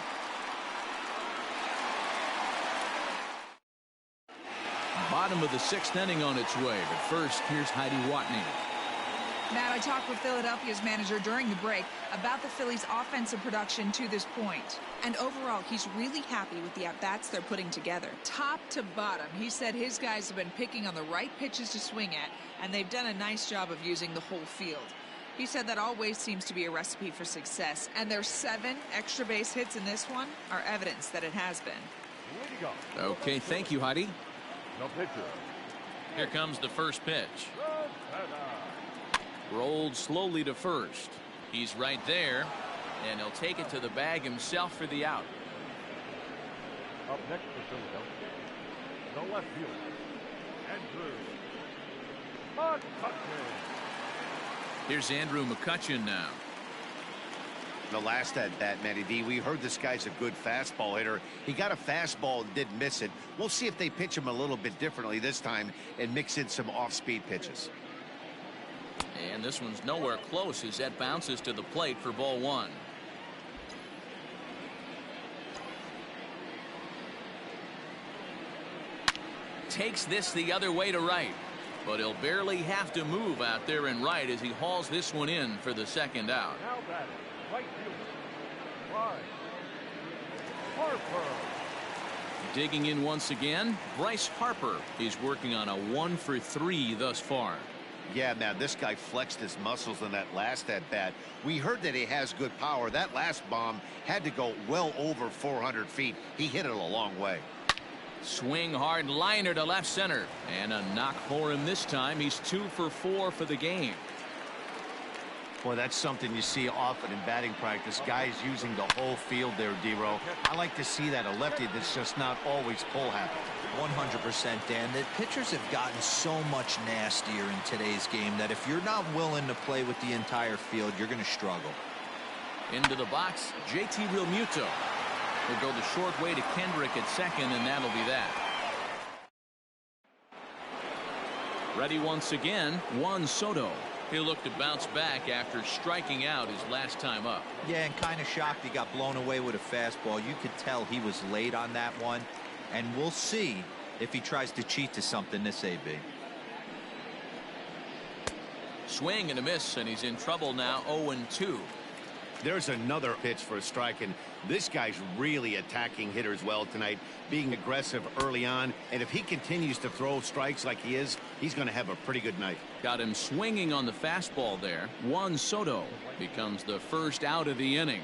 Bottom of the 6th inning on its way. But first, here's Heidi Watney. Matt, I talked with Philadelphia's manager during the break about the Phillies' offensive production to this point. And overall, he's really happy with the at-bats they're putting together. Top to bottom, he said his guys have been picking on the right pitches to swing at, and they've done a nice job of using the whole field. He said that always seems to be a recipe for success, and their 7 extra base hits in this one are evidence that it has been. Way to go. Okay, thank you, Heidi. No pitcher. Here comes the first pitch. Santana. Rolled slowly to first. He's right there, and he'll take it to the bag himself for the out. Up next for Philadelphia, the left fielder, Andrew McCutchen. Here's Andrew McCutchen now. The last at bat, Matty D, we heard this guy's a good fastball hitter. He got a fastball and didn't miss it. We'll see if they pitch him a little bit differently this time and mix in some off-speed pitches. And this one's nowhere close as that bounces to the plate for ball 1. Takes this the other way to right, but he'll barely have to move out there in right as he hauls this one in for the 2nd out. Now batting, right fielder, Bryce Harper. Digging in once again, Bryce Harper is working on a 1 for 3 thus far. Yeah, man, this guy flexed his muscles in that last at bat. We heard that he has good power. That last bomb had to go well over 400 feet. He hit it a long way. Swing hard liner to left center, and a knock for him this time. He's 2 for 4 for the game. Boy, that's something you see often in batting practice. Guys using the whole field there, D-Row. I like to see that. A lefty that's just not always pull happy. 100%, Dan. The pitchers have gotten so much nastier in today's game that if you're not willing to play with the entire field, you're going to struggle. Into the box, JT Realmuto. He'll go the short way to Kendrick at second, and that'll be that. Ready once again, Juan Soto. He'll look to bounce back after striking out his last time up. Yeah, and kind of shocked he got blown away with a fastball. You could tell he was late on that one. And we'll see if he tries to cheat to something this AB. Swing and a miss, and he's in trouble now. 0-2. There's another pitch for a strike, and this guy's really attacking hitters well tonight, being aggressive early on. And if he continues to throw strikes like he is, he's going to have a pretty good night. Got him swinging on the fastball there. Juan Soto becomes the first out of the inning.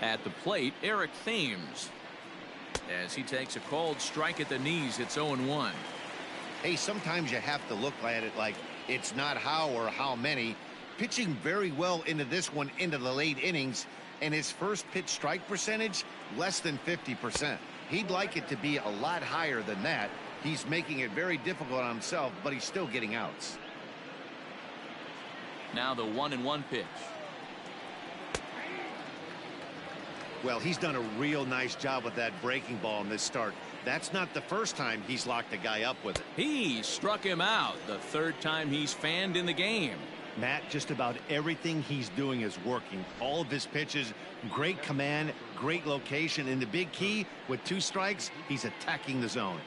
At the plate, Eric Thames. As he takes a called strike at the knees, it's 0-1. Hey, sometimes you have to look at it like it's not how or how many. Pitching very well into this one into the late innings, and his first pitch strike percentage less than 50%. He'd like it to be a lot higher than that. He's making it very difficult on himself, but he's still getting outs. Now the 1-1 pitch. Well, he's done a real nice job with that breaking ball in this start. That's not the first time he's locked a guy up with it. He struck him out, the third time he's fanned in the game. Matt, just about everything he's doing is working. All of his pitches, great command, great location, and the big key, with 2 strikes, he's attacking the zone.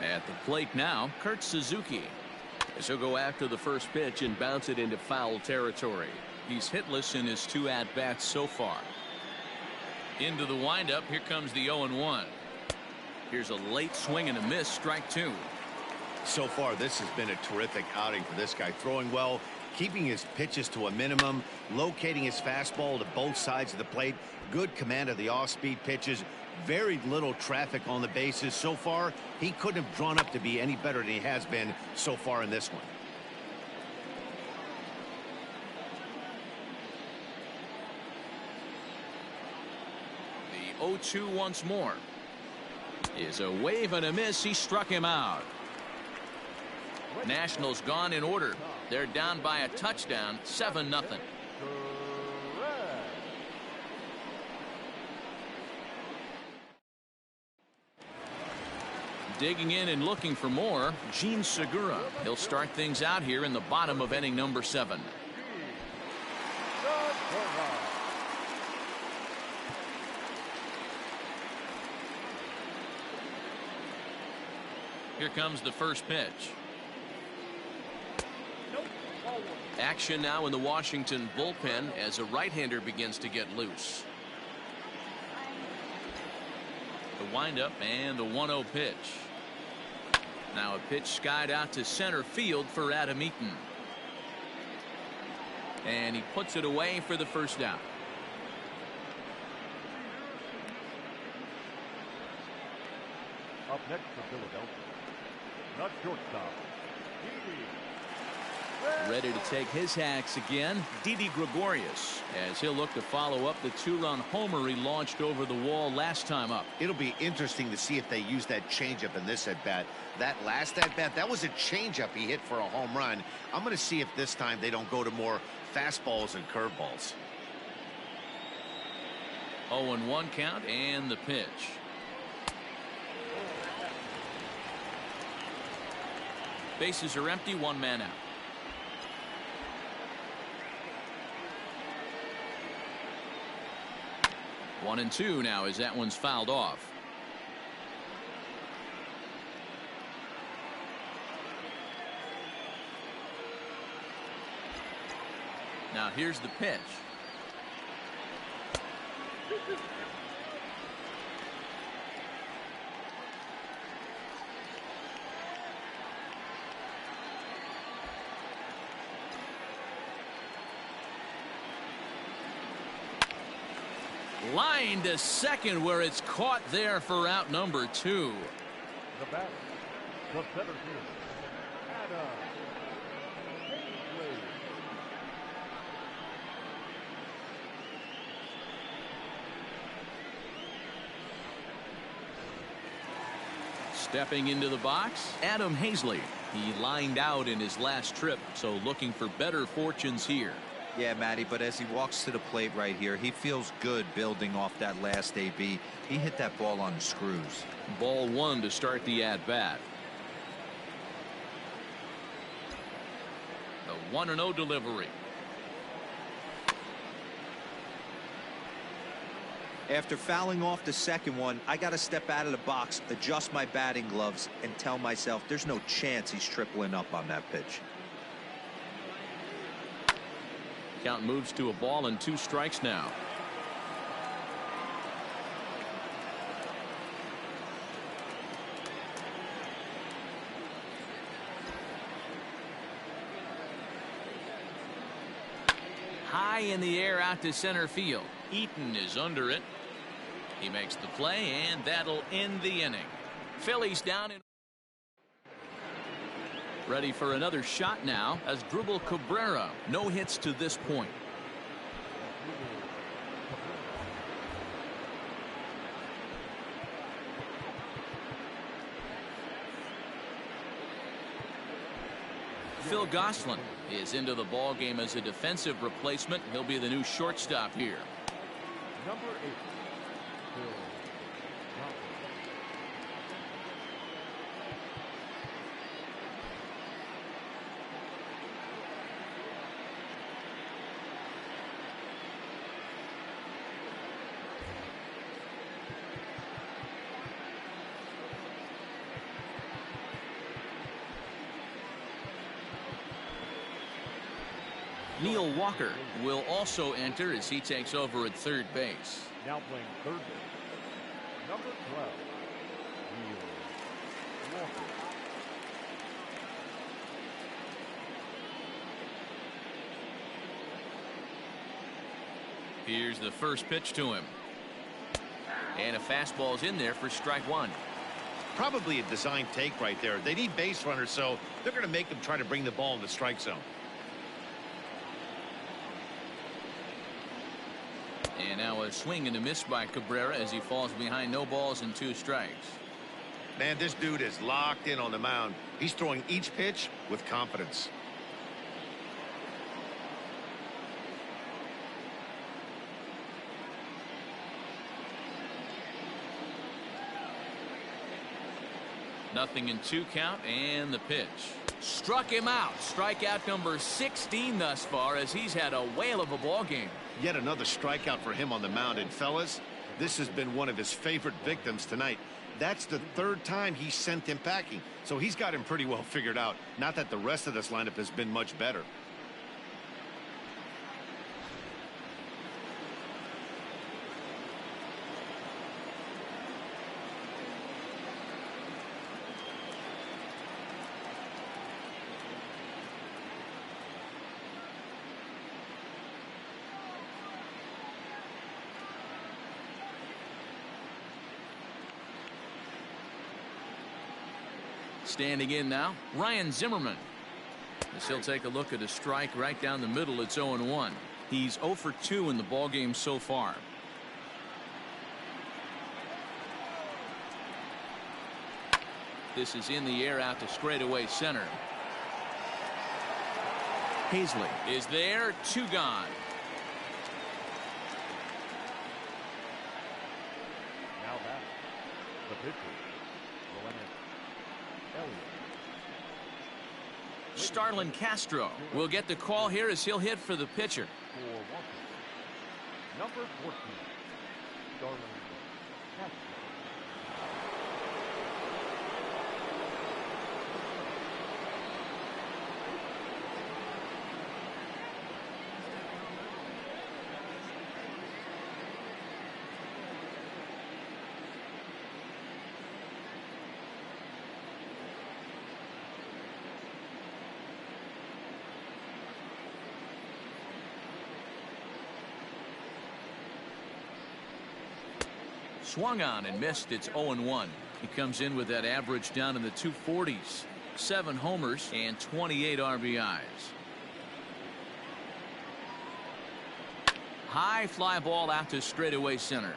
At the plate now, Kurt Suzuki. As he'll go after the first pitch and bounce it into foul territory. He's hitless in his 2 at-bats so far. Into the windup, here comes the 0-1. Here's a late swing and a miss, strike 2. So far, this has been a terrific outing for this guy. Throwing well, keeping his pitches to a minimum, locating his fastball to both sides of the plate, good command of the off-speed pitches, very little traffic on the bases. So far, he couldn't have drawn up to be any better than he has been so far in this one. The 0-2 once more. Is a wave and a miss. He struck him out. Nationals gone in order. They're down by a touchdown, 7-0. Digging in and looking for more, Gene Segura. He'll start things out here in the bottom of inning number 7. Here comes the first pitch. Action now in the Washington bullpen as a right-hander begins to get loose. The windup and the 1-0 pitch. Now a pitch skied out to center field for Adam Eaton. And he puts it away for the first out. Up next for Philadelphia, the shortstop, Ready to take his hacks again, Didi Gregorius, as he'll look to follow up the 2-run homer he launched over the wall last time up. It'll be interesting to see if they use that changeup in this at-bat. That last at-bat, that was a changeup he hit for a home run. I'm going to see if this time they don't go to more fastballs and curveballs. 0-1 count and the pitch. Bases are empty, 1 man out. One and two now as that one's fouled off. Now here's the pitch. Line to second where it's caught there for out number 2. The batter, the center fielder, Adam. Stepping into the box, Adam Hazley. He lined out in his last trip, so looking for better fortunes here. Yeah, Matty, but as he walks to the plate right here, he feels good building off that last AB. He hit that ball on the screws. Ball 1 to start the at-bat. The 1-0 delivery. After fouling off the second one, I got to step out of the box, adjust my batting gloves, and tell myself there's no chance he's tripling up on that pitch. Count moves to a ball and 2 strikes now. High in the air out to center field. Eaton is under it. He makes the play, and that'll end the inning. Phillies down in. Ready for another shot now as Dribble Cabrera. No hits to this point. Phil Gosselin is into the ball game as a defensive replacement. He'll be the new shortstop here. Number 8, Phil. Neil Walker will also enter as he takes over at third base. Now playing third base, number 12, Neil Walker. Here's the first pitch to him. And a fastball's in there for strike 1. Probably a design take right there. They need base runners, so they're going to make them try to bring the ball in the strike zone. And now a swing and a miss by Cabrera as he falls behind, no balls and 2 strikes. Man, this dude is locked in on the mound. He's throwing each pitch with confidence. Nothing in 2 count and the pitch. Struck him out. Strikeout number 16 thus far as he's had a whale of a ball game. Yet another strikeout for him on the mound. And fellas, this has been one of his favorite victims tonight. That's the 3rd time he sent him packing. So he's got him pretty well figured out. Not that the rest of this lineup has been much better. Standing in now, Ryan Zimmerman. The as he'll take a look at a strike right down the middle. It's 0-1. He's 0 for 2 in the ballgame so far. This is in the air out to straightaway center. Hazley is there. 2 gone. Now back. The pitcher. Starlin Castro will get the call here as he'll hit for the pitcher. For Washington, number 14, Starlin Castro. Swung on and missed. It's 0-1. He comes in with that average down in the 240s. 7 homers and 28 RBIs. High fly ball out to straightaway center.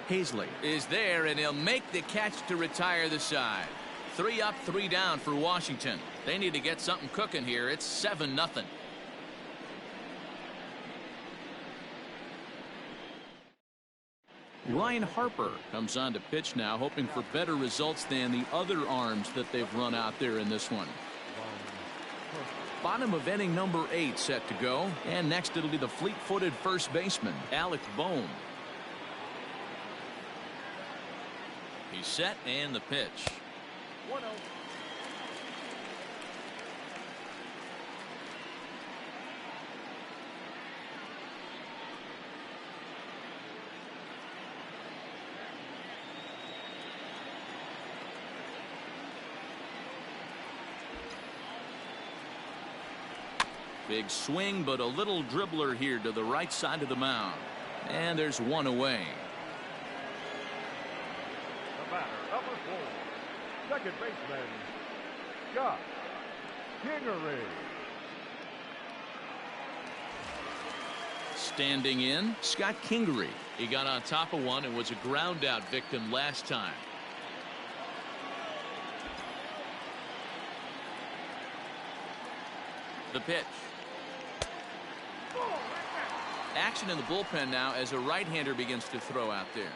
Hazley is there, and he'll make the catch to retire the side. 3 up, 3 down for Washington. They need to get something cooking here. It's 7-0. Ryan Harper comes on to pitch now, hoping for better results than the other arms that they've run out there in this one. Bottom of inning number 8 set to go, and next it'll be the fleet-footed first baseman, Alec Bohm. He's set, and the pitch. 1-0. Big swing, but a little dribbler here to the right side of the mound. And there's 1 away. The batter, number 4, second baseman, Scott Kingery. Standing in, Scott Kingery. He got on top of one and was a ground out victim last time. The pitch. Action in the bullpen now as a right-hander begins to throw out there.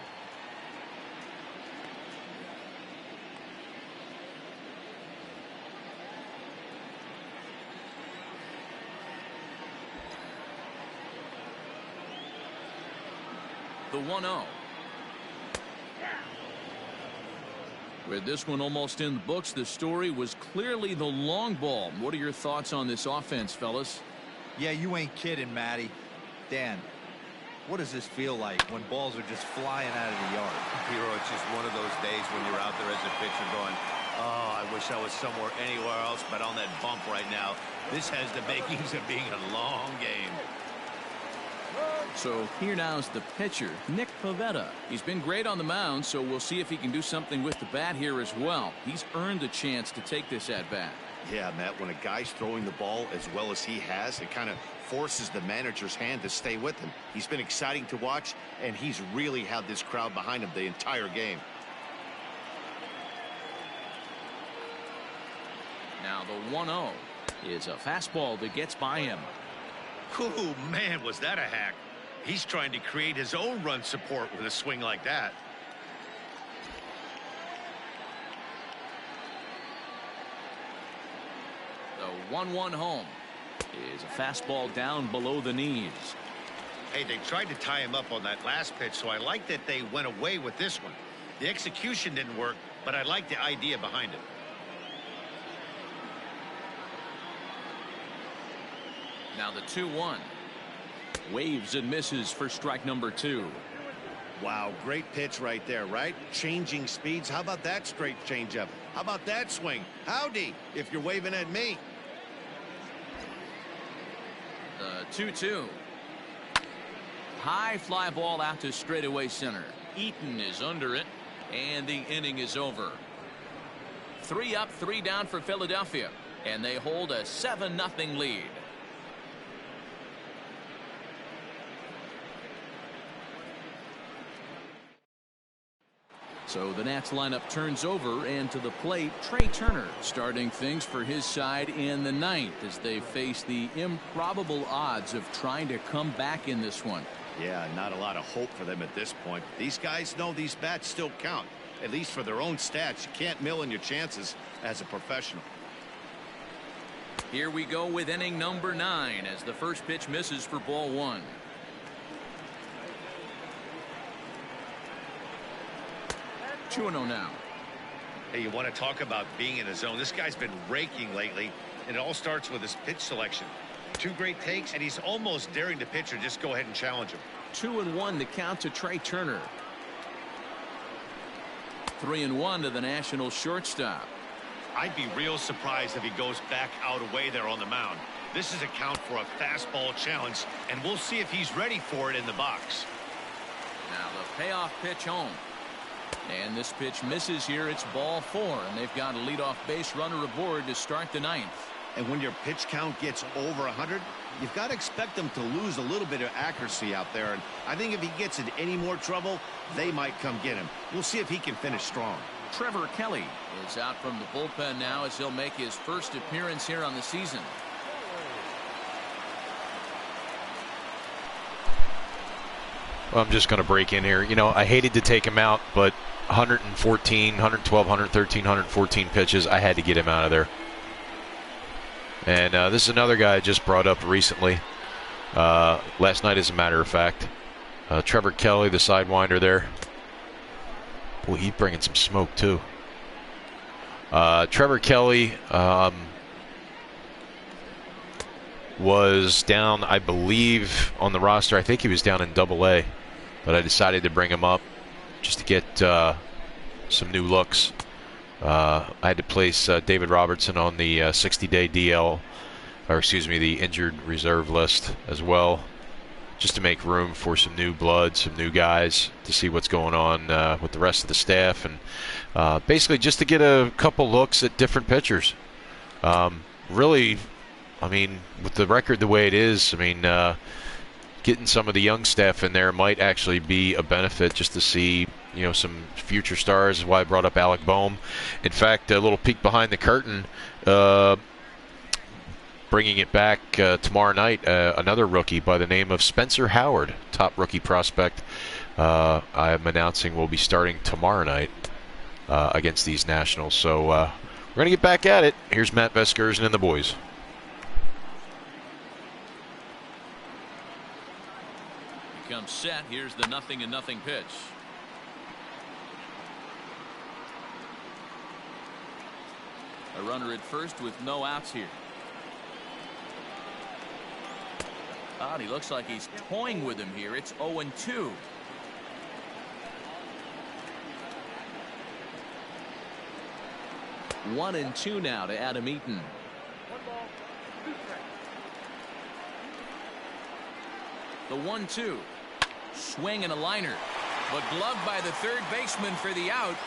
The 1-0. With this one almost in the books, the story was clearly the long ball. What are your thoughts on this offense, fellas? Yeah, you ain't kidding, Matty. Dan, what does this feel like when balls are just flying out of the yard? Hero, it's just one of those days when you're out there as a pitcher going, oh, I wish I was somewhere anywhere else but on that bump right now. This has the makings of being a long game. So here now is the pitcher, Nick Pivetta. He's been great on the mound, so we'll see if he can do something with the bat here as well. He's earned a chance to take this at bat. Yeah, Matt, when a guy's throwing the ball as well as he has, it kind of forces the manager's hand to stay with him. He's been exciting to watch, and he's really had this crowd behind him the entire game. Now the 1-0 is a fastball that gets by him. Oh, man, was that a hack. He's trying to create his own run support with a swing like that. The 1-1 home is a fastball down below the knees. Hey, they tried to tie him up on that last pitch, so I like that they went away with this one. The execution didn't work, but I like the idea behind it. Now the 2-1. Waves and misses for strike number 2. Wow, great pitch right there, right? Changing speeds. How about that straight changeup? How about that swing? Howdy, if you're waving at me. The 2-2. High fly ball out to straightaway center. Eaton is under it, and the inning is over. 3 up, 3 down for Philadelphia. and they hold a 7-0 lead. So the Nats lineup turns over, and to the plate, Trey Turner starting things for his side in the 9th as they face the improbable odds of trying to come back in this one. Yeah, not a lot of hope for them at this point. These guys know these bats still count, at least for their own stats. You can't mill in your chances as a professional. Here we go with inning number 9 as the first pitch misses for ball 1. Two and 0 now. Hey, you want to talk about being in the zone? This guy's been raking lately, and it all starts with his pitch selection. 2 great takes, and he's almost daring the pitcher just go ahead and challenge him. 2-1 the count to Trey Turner. 3-1 to the Nationals shortstop. I'd be real surprised if he goes back out away there on the mound. This is a count for a fastball challenge, and we'll see if he's ready for it in the box. Now the payoff pitch home. And this pitch misses here. It's ball 4, and they've got a leadoff base runner aboard to start the 9th. And when your pitch count gets over 100, you've got to expect them to lose a little bit of accuracy out there. And I think if he gets in any more trouble, they might come get him. We'll see if he can finish strong. Trevor Kelly is out from the bullpen now as he'll make his first appearance here on the season. Well, I'm just going to break in here. You know, I hated to take him out, but 114, 112, 113, 114 pitches, I had to get him out of there. And this is another guy I just brought up recently. Last night, as a matter of fact. Trevor Kelly, the sidewinder there. Boy, he's bringing some smoke, too. Trevor Kelly was down, I believe, on the roster. I think he was down in Double-A, but I decided to bring him up just to get some new looks. I had to place David Robertson on the 60-day DL, or excuse me, the injured reserve list as well, just to make room for some new blood, some new guys, to see what's going on with the rest of the staff, and basically just to get a couple looks at different pitchers. Really, I mean, with the record the way it is, I mean, getting some of the young staff in there might actually be a benefit, just to see, you know, some future stars. Is why I brought up Alec Boehm. In fact, a little peek behind the curtain, bringing it back tomorrow night, another rookie by the name of Spencer Howard, top rookie prospect. I'm announcing will be starting tomorrow night against these Nationals. So we're going to get back at it. Here's Matt Veskursen and the boys. Comes set. Here's the 0-0 pitch. A runner at first with no outs here. And he looks like he's toying with him here. It's 0-2. One and 2 now to Adam Eaton. The 1-2. Swing and a liner, but gloved by the third baseman for the out.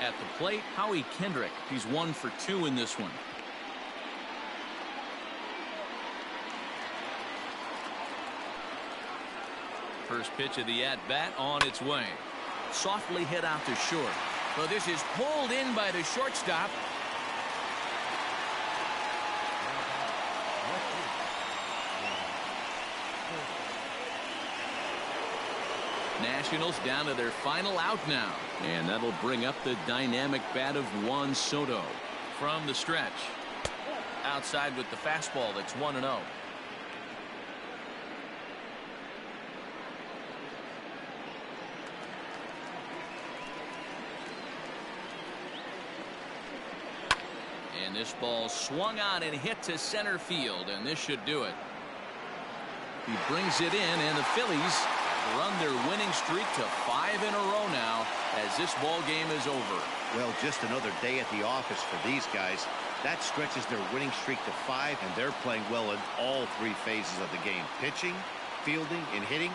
At the plate, Howie Kendrick. He's 1 for 2 in this one. First pitch of the at-bat on its way. Softly hit out to short. Well, this is pulled in by the shortstop. Nationals down to their final out now. And that'll bring up the dynamic bat of Juan Soto. From the stretch. Outside with the fastball. That's 1-0. And this ball swung on and hit to center field, and this should do it. He brings it in, and the Phillies run their winning streak to 5 in a row now as this ball game is over. Well, just another day at the office for these guys. That stretches their winning streak to 5, and they're playing well in all 3 phases of the game: pitching, fielding and hitting.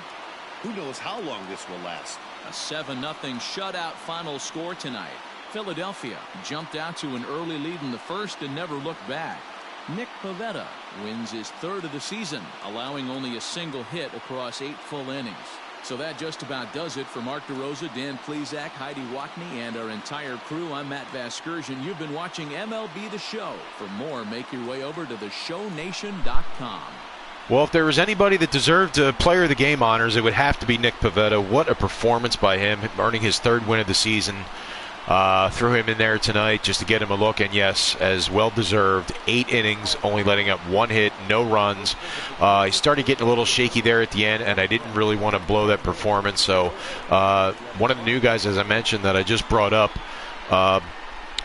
Who knows how long this will last? A 7-0 shutout final score tonight. Philadelphia jumped out to an early lead in the first and never looked back. Nick Pivetta wins his 3rd of the season, allowing only a single hit across 8 full innings. So that just about does it for Mark DeRosa, Dan Plesac, Heidi Watney, and our entire crew. I'm Matt Vasgersian. You've been watching MLB The Show. For more, make your way over to theshownation.com. Well, if there was anybody that deserved Player of the Game honors, it would have to be Nick Pivetta. What a performance by him, earning his 3rd win of the season. Threw him in there tonight just to get him a look, and yes, as well deserved. 8 innings, only letting up 1 hit, no runs. He started getting a little shaky there at the end, and I didn't really want to blow that performance. So one of the new guys, as I mentioned, that I just brought up,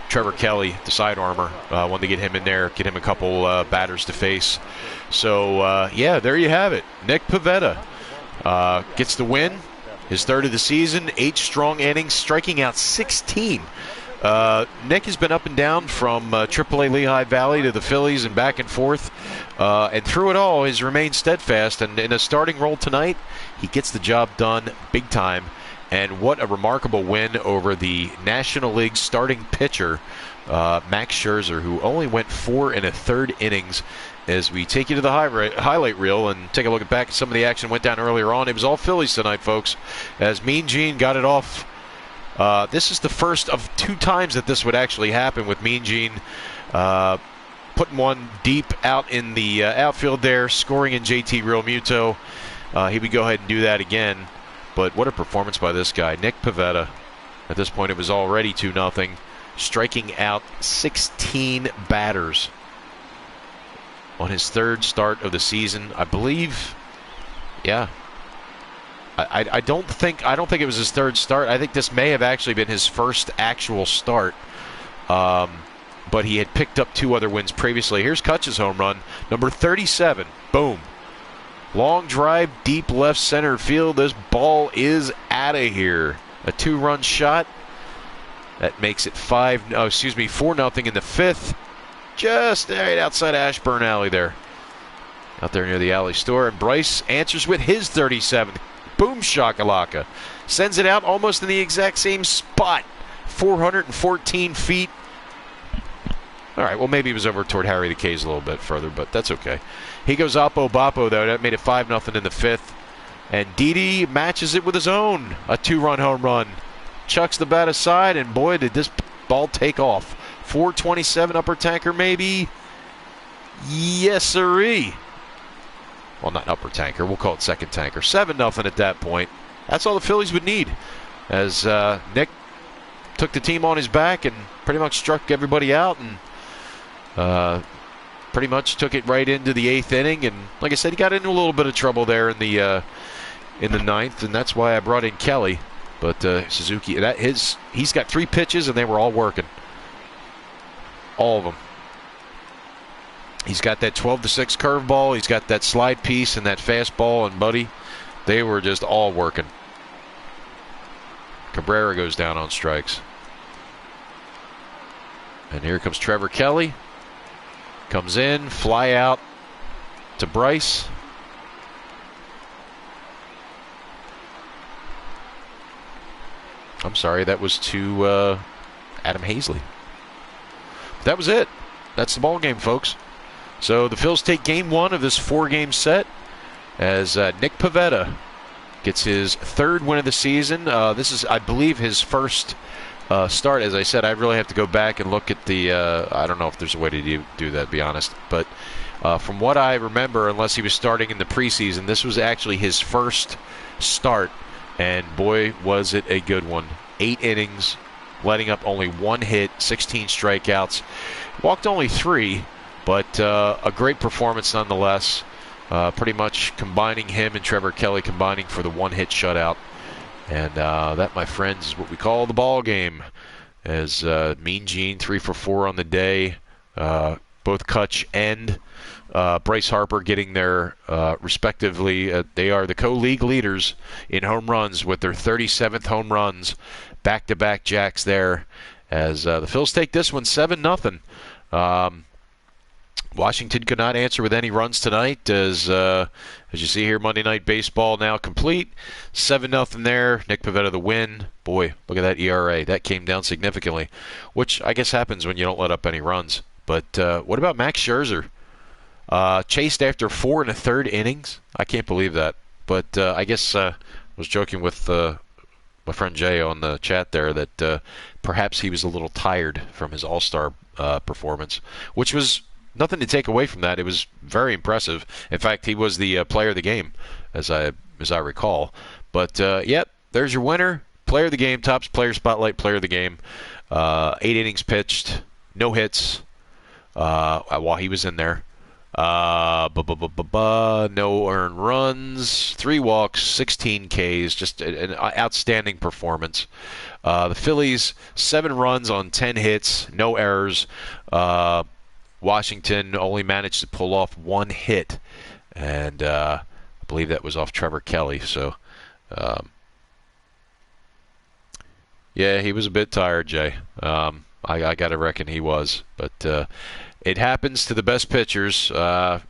Trevor Kelly, the side armor, wanted to get him in there, get him a couple batters to face. So yeah, there you have it. Nick Pivetta gets the win. His 3rd of the season, 8 strong innings, striking out 16. Nick has been up and down from AAA Lehigh Valley to the Phillies and back and forth. And through it all, he's remained steadfast. And in a starting role tonight, he gets the job done big time. And what a remarkable win over the National League starting pitcher, Max Scherzer, who only went 4 1/3 innings. As we take you to the highlight reel and take a look back at some of the action went down earlier on. It was all Phillies tonight, folks, as Mean Gene got it off. This is the first of 2 times that this would actually happen, with Mean Gene putting one deep out in the outfield there, scoring in JT Realmuto. He would go ahead and do that again. But what a performance by this guy, Nick Pivetta. At this point, it was already 2-0, striking out 16 batters on his 3rd start of the season, I believe. Yeah, I don't think it was his 3rd start. I think this may have actually been his first actual start. But he had picked up 2 other wins previously. Here's Kutch's home run, number 37. Boom. Long drive, deep left center field. This ball is out of here. A 2-run shot. That makes it 4-0 in the 5th. Just right outside Ashburn Alley there. Out there near the Alley store. And Bryce answers with his 37th. Boom shakalaka. Sends it out almost in the exact same spot. 414 feet. All right, well, maybe he was over toward Harry the K's a little bit further, but that's okay. He goes Oppo Boppo, though. That made it 5-0 in the 5th. And Didi matches it with his own. A 2-run home run. Chucks the bat aside, and boy, did this ball take off. 427 upper tanker, maybe? Yes, sirree. Well, not upper tanker. We'll call it second tanker. 7-0 at that point. That's all the Phillies would need, as Nick took the team on his back and pretty much struck everybody out, and pretty much took it right into the 8th inning. And like I said, he got into a little bit of trouble there in the 9th, and that's why I brought in Kelly. But Suzuki, he's got 3 pitches, and they were all working. All of them. He's got that 12-6 curveball. He's got that slide piece and that fastball. And, buddy, they were just all working. Cabrera goes down on strikes. And here comes Trevor Kelly. Comes in, fly out to Bryce. I'm sorry, that was to Adam Hazley. That was it. That's the ball game, folks. So the Phils take game 1 of this 4-game set as Nick Pivetta gets his 3rd win of the season. This is, I believe, his first start. As I said, I really have to go back and look at the I don't know if there's a way to do that, to be honest. But from what I remember, unless he was starting in the preseason, this was actually his first start. And boy, was it a good one. 8 innings, letting up only 1 hit, 16 strikeouts. Walked only 3, but a great performance nonetheless. Pretty much combining him and Trevor Kelly, combining for the 1-hit shutout. And that, my friends, is what we call the ball game. As Mean Gene, 3 for 4 on the day. Both Kutch and Bryce Harper getting their respectively. They are the co-league leaders in home runs with their 37th home runs. Back-to-back jacks there. As the Phils take this one 7-0. Washington could not answer with any runs tonight. As you see here, Monday Night Baseball now complete. 7-0 there. Nick Pivetta the win. Boy, look at that ERA. That came down significantly, which I guess happens when you don't let up any runs. But what about Max Scherzer? Chased after 4 1/3 innings. I can't believe that. But I guess I was joking with my friend Jay on the chat there that perhaps he was a little tired from his All-Star performance, which was nothing to take away from that. It was very impressive. In fact, he was the player of the game, as I recall. But yep, there's your winner, player of the game, Topps Player Spotlight, player of the game. 8 innings pitched, no hits while he was in there. No earned runs, 3 walks, 16 Ks, just an outstanding performance. The Phillies, 7 runs on 10 hits, no errors. Washington only managed to pull off 1 hit, and I believe that was off Trevor Kelly. So, yeah, he was a bit tired, Jay. I got to reckon he was, but it happens to the best pitchers, but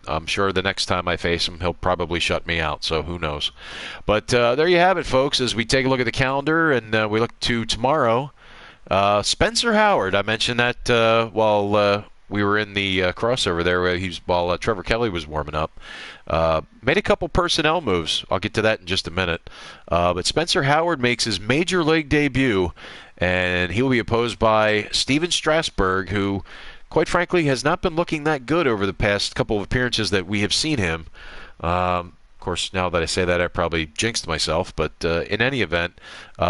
I'm sure the next time I face him, he'll probably shut me out, so who knows. But there you have it, folks, as we take a look at the calendar and we look to tomorrow. Spencer Howard, I mentioned that while we were in the crossover there, while Trevor Kelly was warming up. Made a couple personnel moves. I'll get to that in just a minute. But Spencer Howard makes his major league debut, and he will be opposed by Steven Strasburg, who, quite frankly, has not been looking that good over the past couple of appearances that we have seen him. Of course, now that I say that, I probably jinxed myself. But in any event,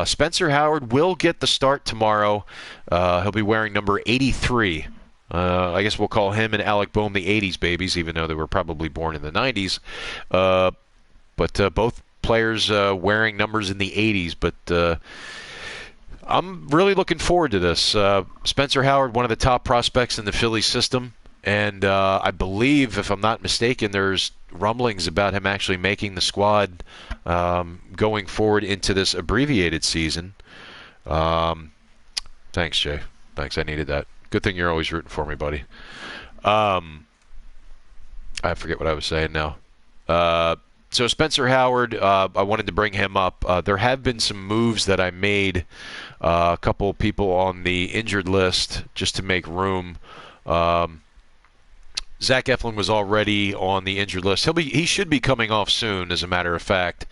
Spencer Howard will get the start tomorrow. He'll be wearing number 83. I guess we'll call him and Alec Boehm the 80s babies, even though they were probably born in the 90s. But both players wearing numbers in the 80s. But I'm really looking forward to this. Spencer Howard, one of the top prospects in the Phillies system. And I believe, if I'm not mistaken, there's rumblings about him actually making the squad going forward into this abbreviated season. Thanks, Jay. Thanks, I needed that. Good thing you're always rooting for me, buddy. I forget what I was saying now. So Spencer Howard, I wanted to bring him up. There have been some moves that I made. A couple of people on the injured list just to make room. Zach Eflin was already on the injured list. He should be coming off soon, as a matter of fact.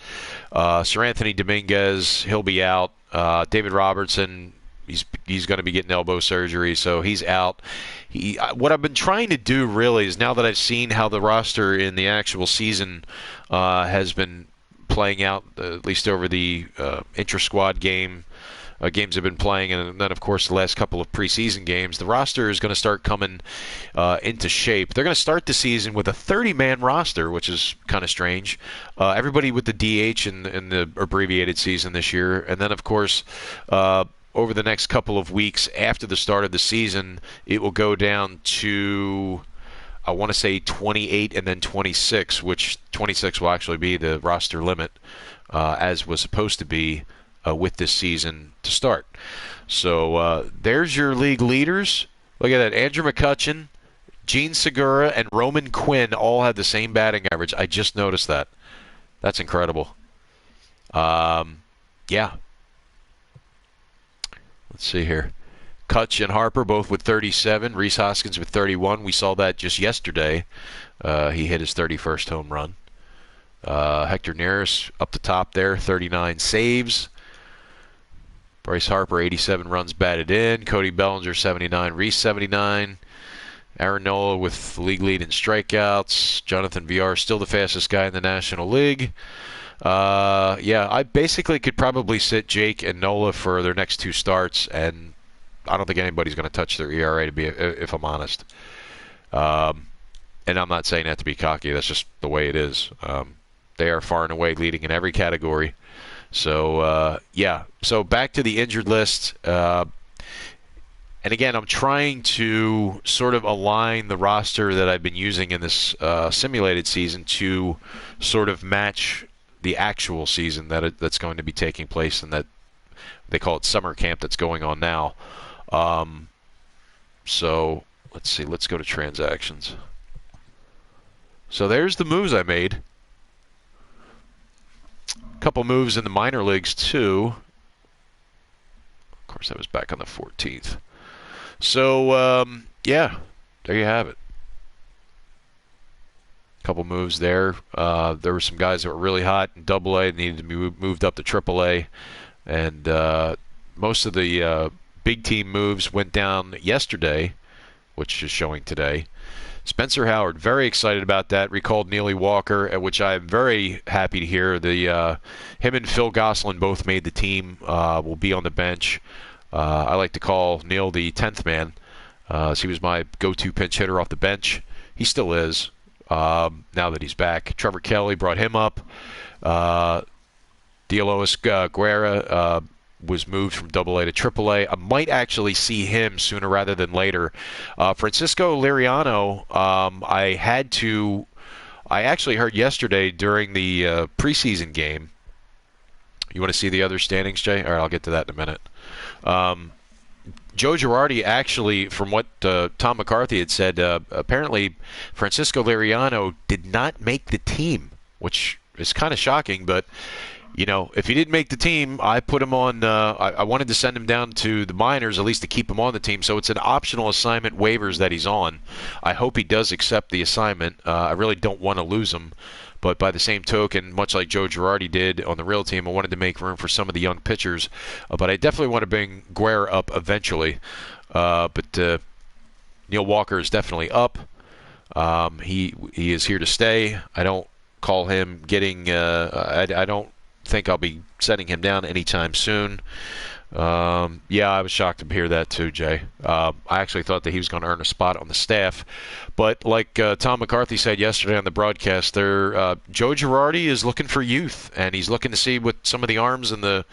Sir Anthony Dominguez, he'll be out. David Robertson, he's going to be getting elbow surgery, so he's out. What I've been trying to do really is, now that I've seen how the roster in the actual season has been playing out, at least over the intra-squad games have been playing, and then, of course, the last couple of preseason games, the roster is going to start coming into shape. They're going to start the season with a 30-man roster, which is kind of strange. Everybody with the DH in the abbreviated season this year, and then, of course, over the next couple of weeks after the start of the season, it will go down to, I want to say, 28 and then 26, which 26 will actually be the roster limit, as was supposed to be with this season to start. So there's your league leaders. Look at that. Andrew McCutchen, Gene Segura, and Roman Quinn all had the same batting average. I just noticed that. That's incredible. Yeah. Let's see here. Kutch and Harper both with 37. Rhys Hoskins with 31. We saw that just yesterday. He hit his 31st home run. Hector Neris up the top there, 39 saves. Bryce Harper, 87 runs batted in. Cody Bellinger, 79. Rhys, 79. Aaron Nola with the league lead in strikeouts. Jonathan Villar, still the fastest guy in the National League. Yeah, I basically could probably sit Jake and Nola for their next 2 starts, and I don't think anybody's going to touch their ERA, if I'm honest. And I'm not saying that to be cocky. That's just the way it is. They are far and away leading in every category. So, yeah. So back to the injured list. And again, I'm trying to sort of align the roster that I've been using in this simulated season to sort of match the actual season that's going to be taking place, and that they call it summer camp that's going on now. So let's see. Let's go to transactions. So there's the moves I made. A couple moves in the minor leagues, too. Of course, that was back on the 14th. So, yeah, there you have it. A couple moves there. There were some guys that were really hot in Double-A, needed to be moved up to Triple-A. And most of the big team moves went down yesterday, which is showing today. Spencer Howard, very excited about that. Recalled Neely Walker, which I'm very happy to hear. Him and Phil Gosselin both made the team. Will be on the bench. I like to call Neil the 10th man. So he was my go-to pinch hitter off the bench. He still is now that he's back. Trevor Kelly brought him up. Dielois Guerra was moved from Double-A to Triple-A. I might actually see him sooner rather than later. Francisco Liriano, I actually heard yesterday during the preseason game. You want to see the other standings, Jay? All right, I'll get to that in a minute. Joe Girardi actually, from what Tom McCarthy had said, apparently Francisco Liriano did not make the team, which is kind of shocking, but you know, if he didn't make the team, I put him on. I wanted to send him down to the minors at least to keep him on the team. So it's an optional assignment waivers that he's on. I hope he does accept the assignment. I really don't want to lose him. But by the same token, much like Joe Girardi did on the real team, I wanted to make room for some of the young pitchers. But I definitely want to bring Guerra up eventually. But Neil Walker is definitely up. He is here to stay. I don't call him getting. I don't think I'll be setting him down anytime soon. Yeah, I was shocked to hear that too, Jay. I actually thought that he was going to earn a spot on the staff. But like Tom McCarthy said yesterday on the broadcast, Joe Girardi is looking for youth, and he's looking to see what some of the arms in the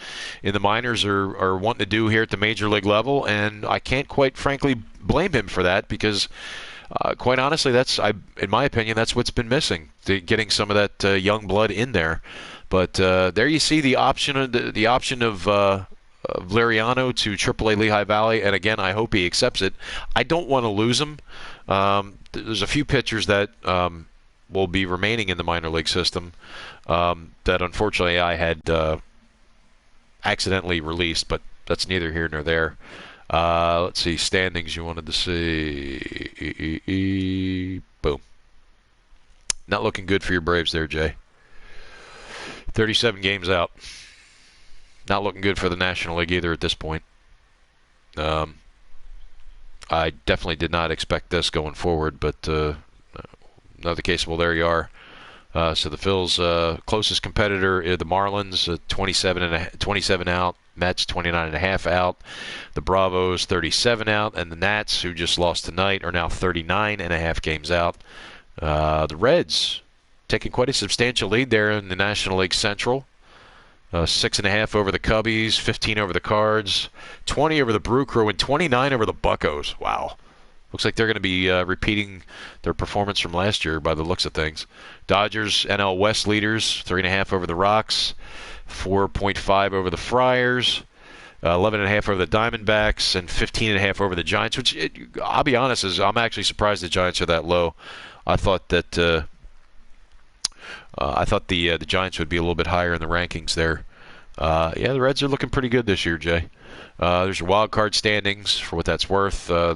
minors are wanting to do here at the major league level. And I can't quite frankly blame him for that because quite honestly, in my opinion, that's what's been missing, getting some of that young blood in there. But there you see the option of Liriano to AAA Lehigh Valley, and again, I hope he accepts it. I don't want to lose him. There's a few pitchers that will be remaining in the minor league system that unfortunately I had accidentally released, but that's neither here nor there. Let's see, standings you wanted to see. Boom. Not looking good for your Braves there, Jay. 37 games out. Not looking good for the National League either at this point. I definitely did not expect this going forward, but another case, well, there you are. So the Phils' closest competitor, the Marlins, 27 out. Mets, 29.5 out. The Bravos, 37 out. And the Nats, who just lost tonight, are now 39.5 games out. The Reds taking quite a substantial lead there in the National League Central. 6.5 over the Cubbies, 15 over the Cards, 20 over the Brew Crew, and 29 over the Buccos. Wow. Looks like they're going to be repeating their performance from last year by the looks of things. Dodgers, NL West leaders, 3.5 over the Rocks, 4.5 over the Friars, 11.5 over the Diamondbacks, and 15.5 over the Giants, which, I'll be honest, I'm actually surprised the Giants are that low. I thought that the Giants would be a little bit higher in the rankings there. Yeah, the Reds are looking pretty good this year, Jay. There's your wild card standings for what that's worth. The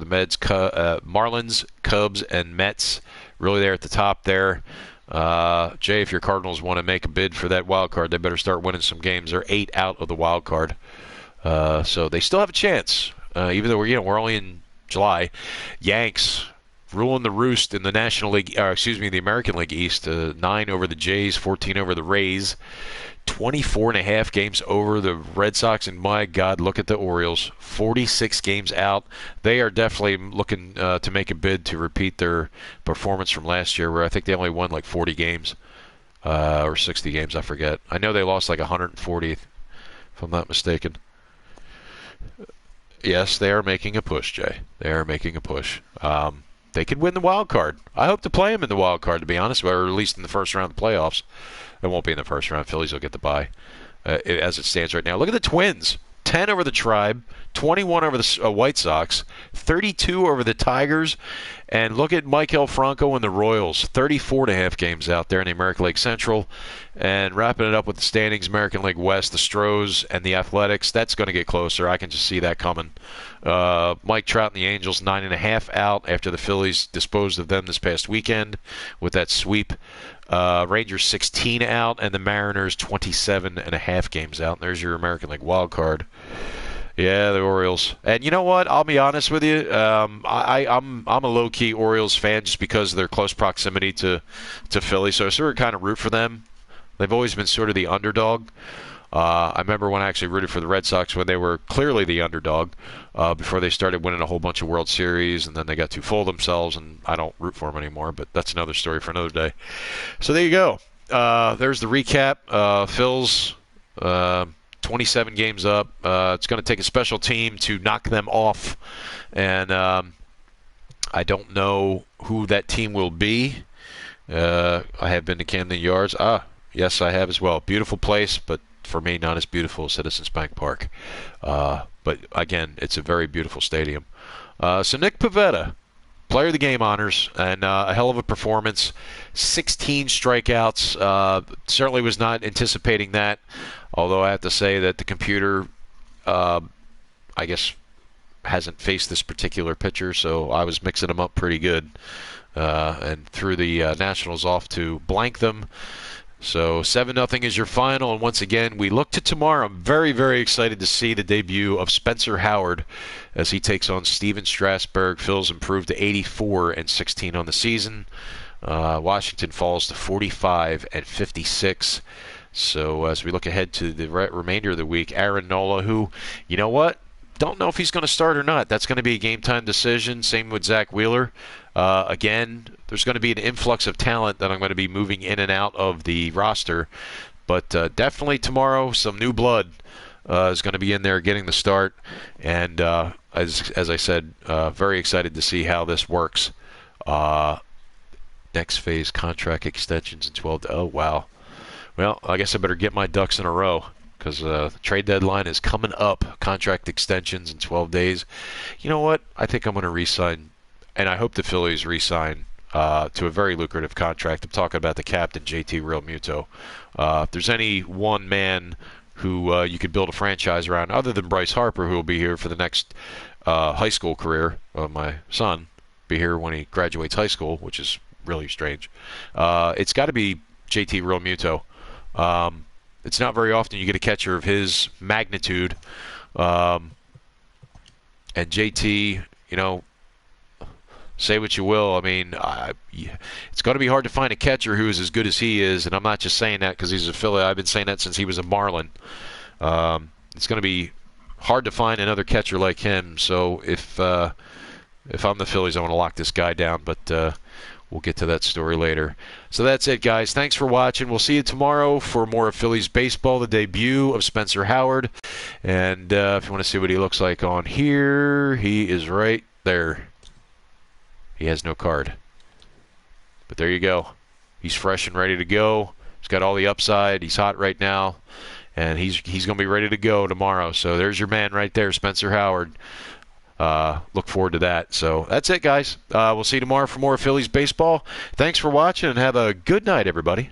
Marlins, Cubs, and Mets really there at the top there. Jay, if your Cardinals want to make a bid for that wild card, they better start winning some games. They're 8 out of the wild card, so they still have a chance. Even though we're only in July. Yanks ruling the roost in the National League, the American League East. 9 over the Jays, 14 over the Rays, 24.5 games over the Red Sox, and my God, look at the Orioles, 46 games out. They are definitely looking to make a bid to repeat their performance from last year, where I think they only won like 40 games or 60 games, I forget. I know they lost like 140, if I'm not mistaken. Yes, they are making a push, Jay. They are making a push. They could win the wild card. I hope to play them in the wild card, to be honest, or at least in the first round of the playoffs. It won't be in the first round. Phillies will get the bye as it stands right now. Look at the Twins. 10 over the Tribe, 21 over the White Sox, 32 over the Tigers, and look at Maikel Franco and the Royals, 34.5 games out there in the American League Central. And wrapping it up with the standings, American League West, the Stros and the Athletics, that's going to get closer. I can just see that coming. Mike Trout and the Angels, 9.5 out after the Phillies disposed of them this past weekend with that sweep. Rangers 16 out, and the Mariners 27.5 games out. And there's your American League wild card. Yeah, the Orioles. And you know what? I'll be honest with you. I'm a low-key Orioles fan just because of their close proximity to Philly. So I sort of kind of root for them. They've always been sort of the underdog. I remember when I actually rooted for the Red Sox when they were clearly the underdog before they started winning a whole bunch of World Series, and then they got too full of themselves, and I don't root for them anymore, but that's another story for another day. So there you go. There's the recap. Phil's 27 games up. It's going to take a special team to knock them off, and I don't know who that team will be. I have been to Camden Yards. Yes, I have as well. Beautiful place, but for me, not as beautiful as Citizens Bank Park. But again, it's a very beautiful stadium. So Nick Pivetta, player of the game honors, and a hell of a performance. 16 strikeouts. Certainly was not anticipating that, although I have to say that the computer, I guess, hasn't faced this particular pitcher, so I was mixing them up pretty good and threw the Nationals off to blank them. So 7-0 is your final, and once again, we look to tomorrow. I'm very, very excited to see the debut of Spencer Howard as he takes on Steven Strasburg. Phil's improved to 84-16 on the season. Washington falls to 45-56. So as we look ahead to the remainder of the week, Aaron Nola, who, you know what? Don't know if he's going to start or not. That's going to be a game-time decision. Same with Zach Wheeler. Again, there's going to be an influx of talent that I'm going to be moving in and out of the roster. But definitely tomorrow, some new blood is going to be in there getting the start. And as I said, very excited to see how this works. Next phase, contract extensions in 12. Oh, wow. Well, I guess I better get my ducks in a row, because the trade deadline is coming up. Contract extensions in 12 days. You know what? I think I'm going to re-sign, and I hope the Phillies re-sign to a very lucrative contract. I'm talking about the captain, JT Realmuto. If there's any one man who you could build a franchise around, other than Bryce Harper, who will be here for the next high school career of my son, be here when he graduates high school, which is really strange. It's got to be JT Realmuto. It's not very often you get a catcher of his magnitude. And JT, you know, say what you will. I mean, it's going to be hard to find a catcher who is as good as he is, and I'm not just saying that because he's a Philly. I've been saying that since he was a Marlin. It's going to be hard to find another catcher like him. So if I'm the Phillies, I want to lock this guy down, but we'll get to that story later. So that's it, guys. Thanks for watching. We'll see you tomorrow for more of Phillies baseball, the debut of Spencer Howard. And if you want to see what he looks like on here, he is right there. He has no card. But there you go. He's fresh and ready to go. He's got all the upside. He's hot right now. And he's going to be ready to go tomorrow. So there's your man right there, Spencer Howard. Look forward to that. So that's it, guys. We'll see you tomorrow for more Phillies baseball. Thanks for watching, and have a good night, everybody.